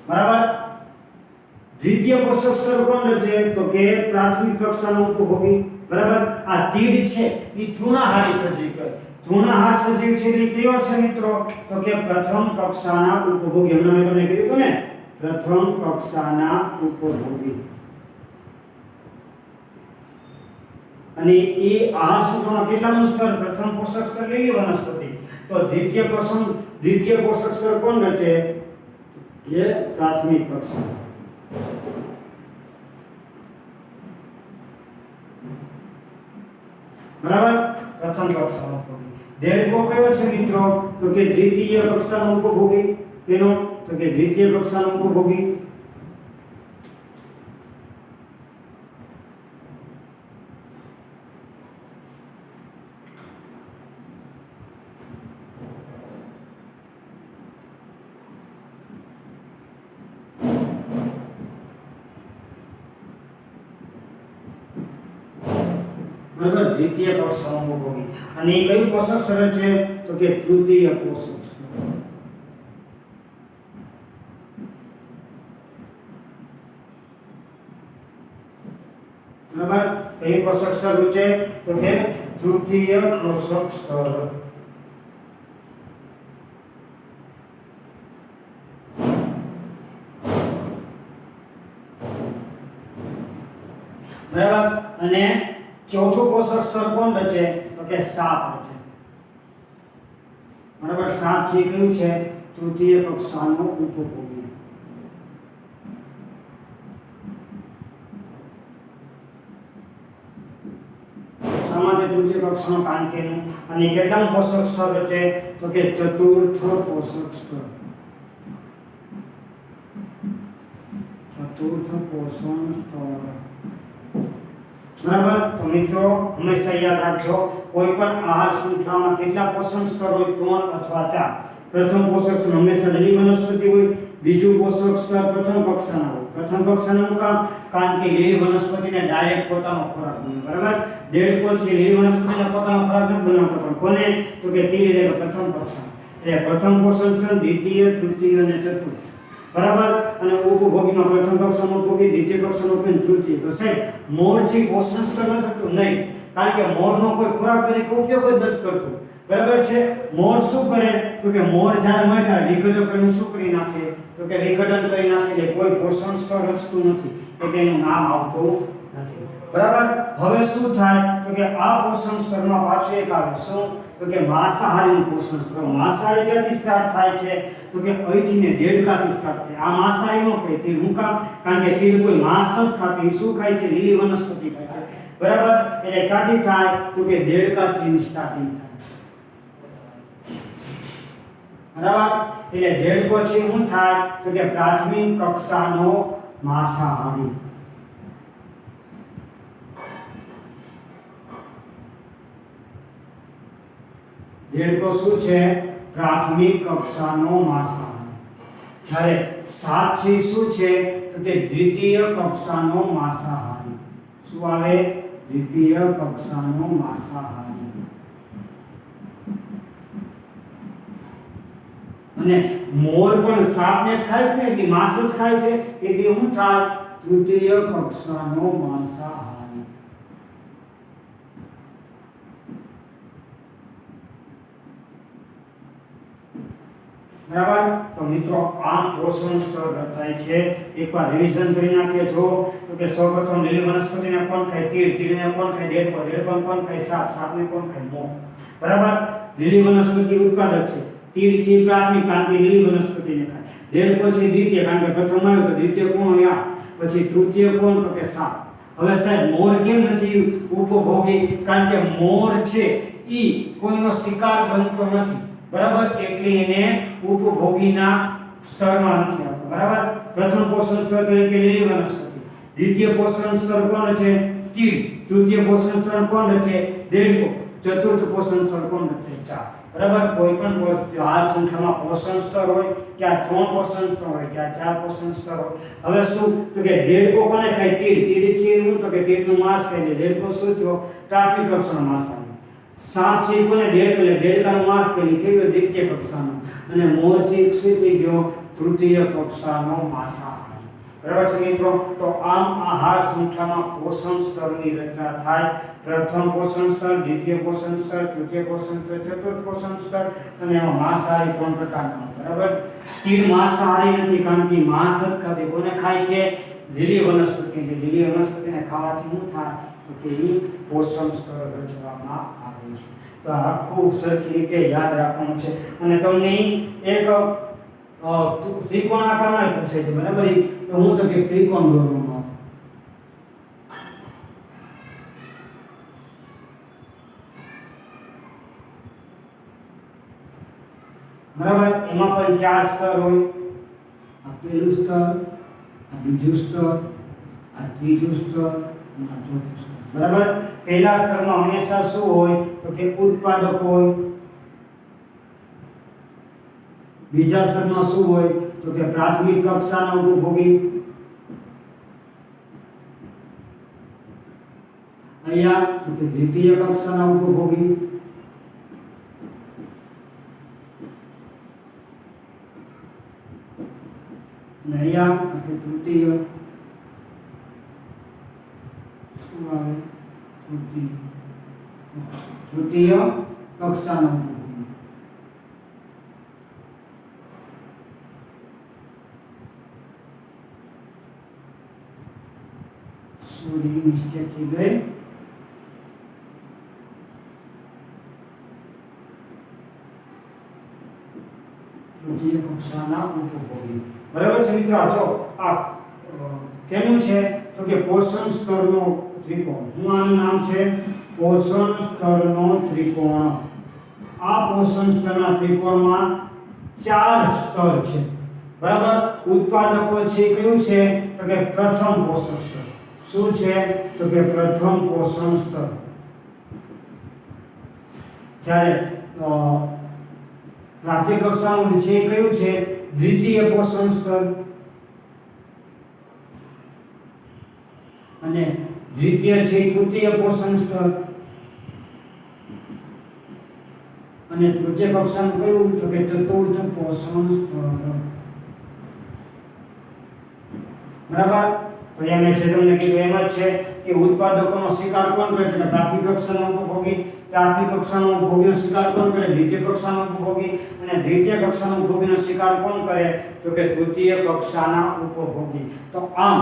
બરાબર. દ્વિતીય પોષક સ્તર કોણ રચે તો કે પ્રાથમિક કક્ષાનો ઉપભોગી. બરાબર. આ તીડ છે એ તૃણાહારી સજીવ છે. તૃણાહાર સજીવ છે એટલે કેવો છે મિત્રો તો કે પ્રથમ કક્ષાના ઉપભોગી. હમણાં મેં તમને કીધું હતું ને, પ્રથમ કક્ષાના ઉપભોગી. અને એ આ શૃંખલામાં કેટલામું સ્તર? પ્રથમ પોષક સ્તર લીલી વનસ્પતિ. તો દ્વિતીય પોષક સ્તર કોણ રચે? એ પ્રાથમિક કક્ષા. બરાબર. પ્રથમ કક્ષાનો ઉપભોગી. દેડકો કયો છે મિત્રો તો કે દ્વિતીય કક્ષાનો ઉપભોગી. તેનો તો કે દ્વિતીય કક્ષાનો ઉપભોગી. બરાબર. દ્વિતીય કક્ષાનો ઉપભોગી. અને એ કયું પોષક સ્તર છે તો કે તૃતીય પોષક સ્તર. બરાબર. કયું પોષક સ્તર છે તો કે તૃતીય પોષક સ્તર. બરાબર. અને ચોથું પોષક સ્તર કોણ રચે તો કે સાપ રચે. બરાબર. સાપ છે કયું છે? તૃતીય કક્ષાનો ઉપભોગી. સામાન્ય તૃતીય કક્ષાનો કાંકેનું. અને કેટલામું પોષક સ્તર રચે તો કે ચતુર્થ પોષક સ્તર. ચતુર્થ પોષણ સ્તર. બરાબર. તો મિત્રો હંમેશા યાદ રાખજો, કોઈ પણ આહાર શૃંખલામાં કેટલા પોષણ સ્તર હોય? 3 અથવા 4. પ્રથમ પોષક સ્તર હંમેશા લીલી વનસ્પતિ હોય. બીજું પોષક સ્તર પ્રથમ કક્ષાના હોય. પ્રથમ કક્ષાનું કામ કારણ કે લીલી વનસ્પતિને ડાયરેક્ટ પોતાનો ખોરાક મળે. બરાબર. દેડકો છે લીલી વનસ્પતિને પોતાનો ખોરાક નથી બનાવતો, પણ કોને તો કે તીડ એટલે પ્રથમ કક્ષા. એટલે પ્રથમ પોષણ સ્તર, દ્વિતીય, તૃતીય અને ચતુર્થ. બરાબર. અને ઉપભોગીમાં પ્રથમ કક્ષાનો ઉપભોગી, દ્વિતીય કક્ષાનો ઉપભોગી, તૃતીય. તો સાહેબ મોરથી પોષણ સ્તર ન થતું નહીં, કારણ કે મોરનો કોઈ ખોરાક તરીકે ઉપયોગ જ નથી કરતું. બરાબર છે. મોર શું કરે તો કે મોર જ્યારે મળે ત્યારે વિઘટન શું કરી નાખે તો કે વિઘટન કરી નાખે, એટલે કોઈ પોષણ સ્તર રચતું નથી, એટલે એનું નામ આવતું નથી. બરાબર. હવે શું થાય તો કે આ પોષણ સ્તરમાં પાછું એક આવે. શું તો કે માંસાહારી પોષણ સ્તર. માંસાહારી ક્યાંથી સ્ટાર્ટ થાય છે તો કે અહીંથી ને દેડકાથી સ્ટાર્ટ થાય. આ માંસાહારી નો કહે તીડ. હું કામ? કારણ કે તીડ કોઈ માંસ નથી ખાતી, શું ખાય છે? લીલી વનસ્પતિ ખાય છે. બરાબર. એટલે ક્યાંથી થાય તો કે દેડકાથી સ્ટાર્ટિંગ થાય. બરાબર. એટલે દેડકો છે શું થાય તો કે પ્રાથમિક કક્ષાનો માંસાહારી. દેડકો શું છે? પ્રાથમિક કક્ષાનો માંસાહારી. જ્યારે સાપ છે શું છે તો કે દ્વિતીય કક્ષાનો માંસાહારી. શું આવે? દ્વિતીય કક્ષાનો માંસાહારી. અને મોર પણ સાપને જ ખાય છે ને, એટલે માંસ જ ખાય છે, એટલે શું થાય? તૃતીય કક્ષાનો માંસાહારી. બરાબર. તો મિત્રો આ પોષણ સ્તર રચાય છે. એકવાર રિવિઝન કરી નાખીએ છો તો કે સૌપ્રથમ લીલી વનસ્પતિને કોણ ખાય? તીડ. તીડને કોણ ખાય? દેડકો. દેડકોને કોણ ખાય? સાપ. સાપને કોણ ખાય? મોર. બરાબર. લીલી વનસ્પતિ ઉત્પાદક છે. તીડ છે પ્રાથમિક, કારણ કે લીલી વનસ્પતિને ખાય. દેડકો છે દ્વિતીય, કારણ કે પ્રથમ આવ્યો તો દ્વિતીય કોણ યા. પછી તૃતીય કોણ? તો કે સાપ. હવે સાહેબ મોર કેમ નથી ઉપભોગી? કારણ કે મોર છે ઈ કોઈનો શિકાર બનતો નથી. બરાબર, એટલે એને ઉપભોગીના સ્તરમાં નથી આવતો. બરાબર. પ્રથમ પોષણ સ્તર તરીકે લીલી વનસ્પતિ, દ્વિતીય પોષણ સ્તર કોણ છે? તીડ. તૃતીય પોષણ સ્તર કોણ છે? દેડકો. ચતુર્થ પોષણ સ્તર કોણ છે? સાપ. બરાબર. કોઈ પણ હાલ સંખ્યામાં પોષણ સ્તર હોય, ક્યાં 3 પોષણ સ્તર હોય, ક્યાં 4 પોષણ સ્તર હોય. હવે શું તો કે દેડકો કોને ખાય? તીડ. તીડ છે એવું તો કે તીડનું માંસ ખાય. દેડકો શું થયો? પ્રાથમિક કક્ષાનો માંસાહારી. સાપ છે કોને? દેડકો. એટલે દેડકાનું માંસ ખાય, થઈ ગયો દ્વિતીય કક્ષાનો. અને મોર છે શું થઈ ગયો? તૃતીય કક્ષાનો માંસાહારી. બરાબર છે મિત્રો. તો આમ આહાર શૃંખલામાં પોષણ સ્તરની રચના થાય. પ્રથમ પોષણ સ્તર, દ્વિતીય પોષણ સ્તર, તૃતીય પોષણ સ્તર, ચતુર્થ પોષણ સ્તર, અને એમાં માંસાહારી 3 પ્રકારના. બરાબર. તીડ માંસાહારી નથી, કારણ કે માંસ નથી ખાતી. કોને ખાય છે? લીલી વનસ્પતિ. લીલી વનસ્પતિને ખાવાથી શું થાય? તો કે એ પોષણ સ્તર રચવામાં આવે છે. તો આખું સરખી રીતે યાદ રાખવાનું છે. અને તમને એક ત્રિકોણ આકારમાં પૂછે છે. બરાબર. તો હું તો કે ત્રિકોણ દોરવાનો. બરાબર. એમાં પણ 4 સ્તર હોય. આ પહેલું સ્તર, આ બીજું સ્તર, આ ત્રીજું સ્તર, અને આ ચોથું સ્તર. બરાબર. પહેલા સ્તરમાં હંમેશા શું હોય? તો કે ઉત્પાદક હોય. બીજા સ્તરમાં શું હોય? તો કે પ્રાથમિક કક્ષાના ઉપભોગી. અહીંયા તો કે દ્વિતીય કક્ષાના ઉપભોગી. અને અહીંયા તો કે તૃતીય શું આવે? તૃતીય કક્ષાનો ઉપભોગી. સોરી, મિસ્ટેક થઈ ગઈ. તૃતીય કક્ષાના ઉપભોગી. બરાબર છે મિત્રો. જો આ કેનું છે? તો કે પોષણ સ્તરનો ત્રિકોણ. હું આનું નામ છે પોષણ સ્તરનો ત્રિકોણ. આ પોષણ સ્તરના ત્રિકોણમાં 4 સ્તર છે. બરાબર. ઉત્પાદકો છે કયું છે? તો કે પ્રથમ પોષણ સ્તર. શું છે? તો કે પ્રથમ પોષણ સ્તર. જ્યારે પ્રાથમિક કક્ષાનું છે કયું છે? દ્વિતીય પોષણ સ્તર. અને દ્વિતીય છે તૃતીય પોષણ સ્તર. અને તૃતીય કક્ષાનું કયું? તો કે ચતુર્થ પોષણ સ્તર. બરાબર. તો એમ છે તમને કીધું એમ જ છે કે ઉત્પાદકોનો શિકાર કોણ કરે? તો પ્રાથમિક કક્ષાનો ઉપભોગી. પ્રાથમિક કક્ષાનો ઉપભોગીનો શિકાર કોણ કરે? દ્વિતીય કક્ષાનો ઉપભોગી. અને દ્વિતીય કક્ષાનો ઉપભોગીનો શિકાર કોણ કરે? તો કે તૃતીય કક્ષાના ઉપભોગી. તો આમ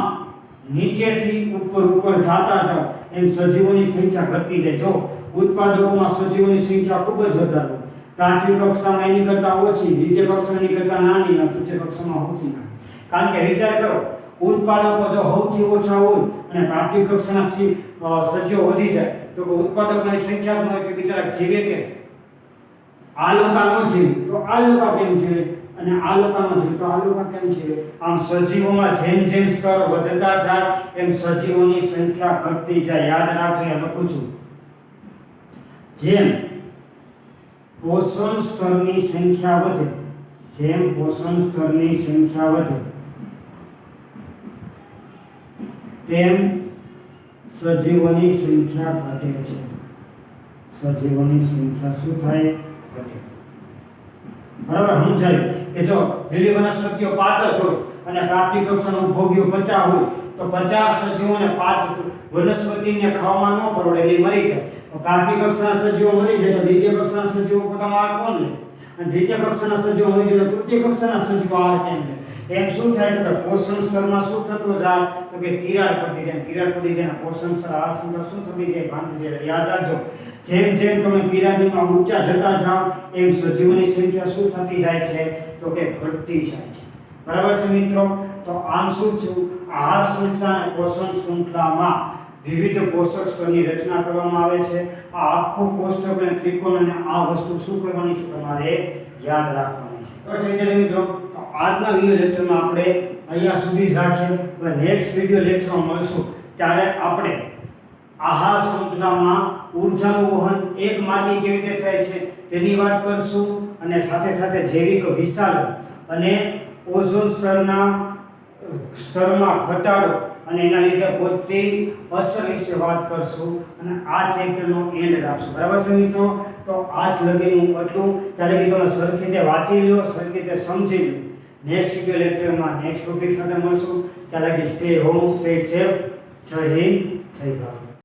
નીચેથી ઉપર જાતા જાઓ એમ સજીવોની સંખ્યા ઘટતી જાય. જો ઉત્પાદકોમાં સજીવોની સંખ્યા ખૂબ જ વધારે, પ્રાથમિક કક્ષામાં એની કરતાં ઓછી, દ્વિતીય કક્ષામાં એની કરતાં નાની, અને તૃતીય કક્ષામાં સૌથી નાની. કારણ કે વિચાર કરો, ઉત્પાદકો જો સૌથી ઓછા હોય અને પ્રાથમિક કક્ષાના સજીવો વધી જાય તો ઉત્પાદકોની સંખ્યા ન હોય તો બિચારા જીવે કે? આ લોકો ન જીવે તો આ લોકો કેમ જીવે? અને આ લોકો ન જીવે તો આ લોકો કેમ જીવે? આમ સજીવોમાં જેમ જેમ સ્તર વધતા જાય એમ સજીવોની સંખ્યા ઘટતી જાય. યાદ રાખજો, એ લખું છું. જેમ પોષણ સ્તરની સંખ્યા વધે, જેમ પોષણ સ્તરની સંખ્યા વધે તેમ સજીવોની સંખ્યા ઘટે છે. સજીવોની સંખ્યા શું થાય? ઘટે. બરાબર સમજાયું કે જો લીલી વનસ્પતિઓ 5 જ હોય અને પ્રાથમિક કક્ષાના ઉપભોગીઓ 50 હોય તો 50 સજીવોને 5 વનસ્પતિને ખાવામાં ન પરવડે એટલે મરી જાય. તો પ્રાથમિક કક્ષાના સજીવો મરી જાય તો દ્વિતીય કક્ષાના સજીવો પોતાનો આહાર કોણ લે? અને દ્વિતીય કક્ષાના સજીવો મરી જાય તો તૃતીય કક્ષાના સજીવો આહાર કેમ લે? એમ શું થાય તો પોષણ સ્તરમાં શું થતું જાય તો કે તિરાડ પડી જાય. તિરાડ પડી જાય પોષણ સ્તર આહાર સ્તર શું થતી જાય? ભાંગી જાય. યાદ રાખજો, જેમ જેમ તમે પિરામિડમાં ઊંચા જતા જાઓ એમ સજીવોની સંખ્યા શું થતી જાય છે તો કે ઘટતી જાય છે. બરાબર છે મિત્રો? તો આમ શું થયું? આહાર શૃંખલા અને પોષણ શૃંખલામાં વિવિધ પોષક સ્તરની રચના કરવામાં આવે છે. આ આખું કોષ્ટક અને ત્રિકોણ અને આ વસ્તુ શું કરવાની છે તમારે યાદ રાખવાની છે. તો વિદ્યાર્થી મિત્રો, તો આજના વિડિયો લેક્ચરમાં આપણે અહીંયા સુધી જ રાખીએ. હવે નેક્સ્ટ વિડિયો લેક્ચરમાં મળશું ત્યારે આપણે આહાર શૃંખલામાં ઊર્જાનું વહન એક માર્ગે કેવી રીતે થાય છે તેની વાત કરશું અને સાથે સાથે જૈવિક વિશાલન અને ઓઝોન સ્તરમાં ઘટાડો અને એના લીધે પોતે અસર વિશે વાત કરશું અને આ ચેપ્ટરનો એન્ડ રાખશું. બરાબર છે મિત્રો? તો આજ લગીનું એટલું. ત્યારે કે તમે સરખી રીતે વાંચી લો, સરખી રીતે સમજી લો. નેક્સ્ટ વિડિયો લેક્ચરમાં નેક્સ્ટ ટોપિક સાથે મળશું. ત્યારે કે સ્ટે હોમ, સ્ટે સેફ. જય હિન્દ, જય ભારત.